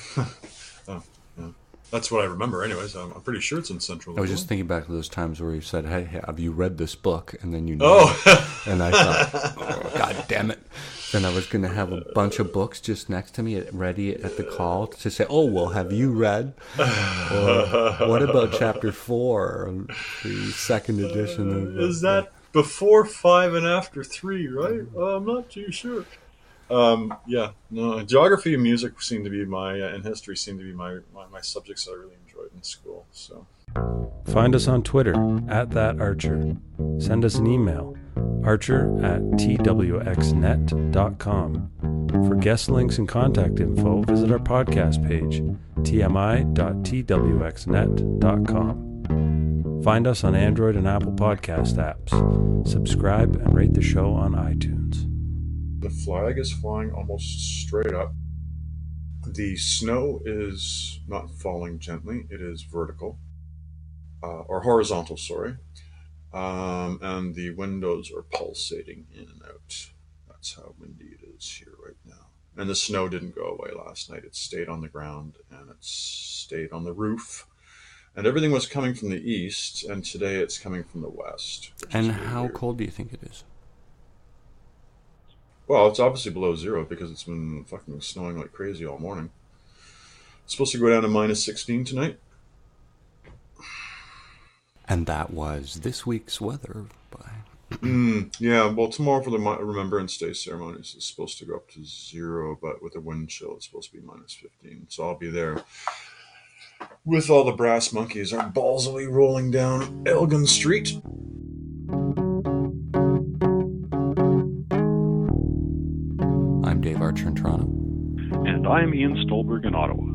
Speaker 2: Oh, yeah. That's what I remember anyways. I'm pretty sure it's in Central Italy.
Speaker 3: I was just thinking back to those times where you said, hey, have you read this book? And then you know.
Speaker 2: Oh!
Speaker 3: And I thought, oh, God damn it. Then I was going to have a bunch of books just next to me ready at the call to say, oh, well, have you read? Or what about chapter 4, the second edition of...
Speaker 2: Is that before 5 and after 3, right? I'm not too sure. Yeah, no, geography and music seem to be and history seem to be my subjects that I really enjoyed in school. So,
Speaker 1: find us on Twitter @thatarcher. Send us an email, archer@twxnet.com. For guest links and contact info, visit our podcast page, tmi.twxnet.com. Find us on Android and Apple Podcast apps. Subscribe and rate the show on iTunes.
Speaker 2: the flag is flying almost straight up. The snow is not falling gently, it is vertical, or horizontal, sorry. And the windows are pulsating in and out. That's how windy it is here right now. And the snow didn't go away last night. It stayed on the ground and it stayed on the roof. And everything was coming from the east, and today it's coming from the west.
Speaker 3: And how cold do you think it is?
Speaker 2: Well, it's obviously below zero because it's been fucking snowing like crazy all morning. It's supposed to go down to minus 16 tonight.
Speaker 3: And that was this week's weather.
Speaker 2: Yeah, well, tomorrow for the Remembrance Day ceremonies it's supposed to go up to 0, but with a wind chill it's supposed to be minus 15. So I'll be there with all the brass monkeys are ballsily rolling down Elgin Street.
Speaker 3: I'm Dave Archer in Toronto.
Speaker 22: And I'm Ian Stolberg in Ottawa.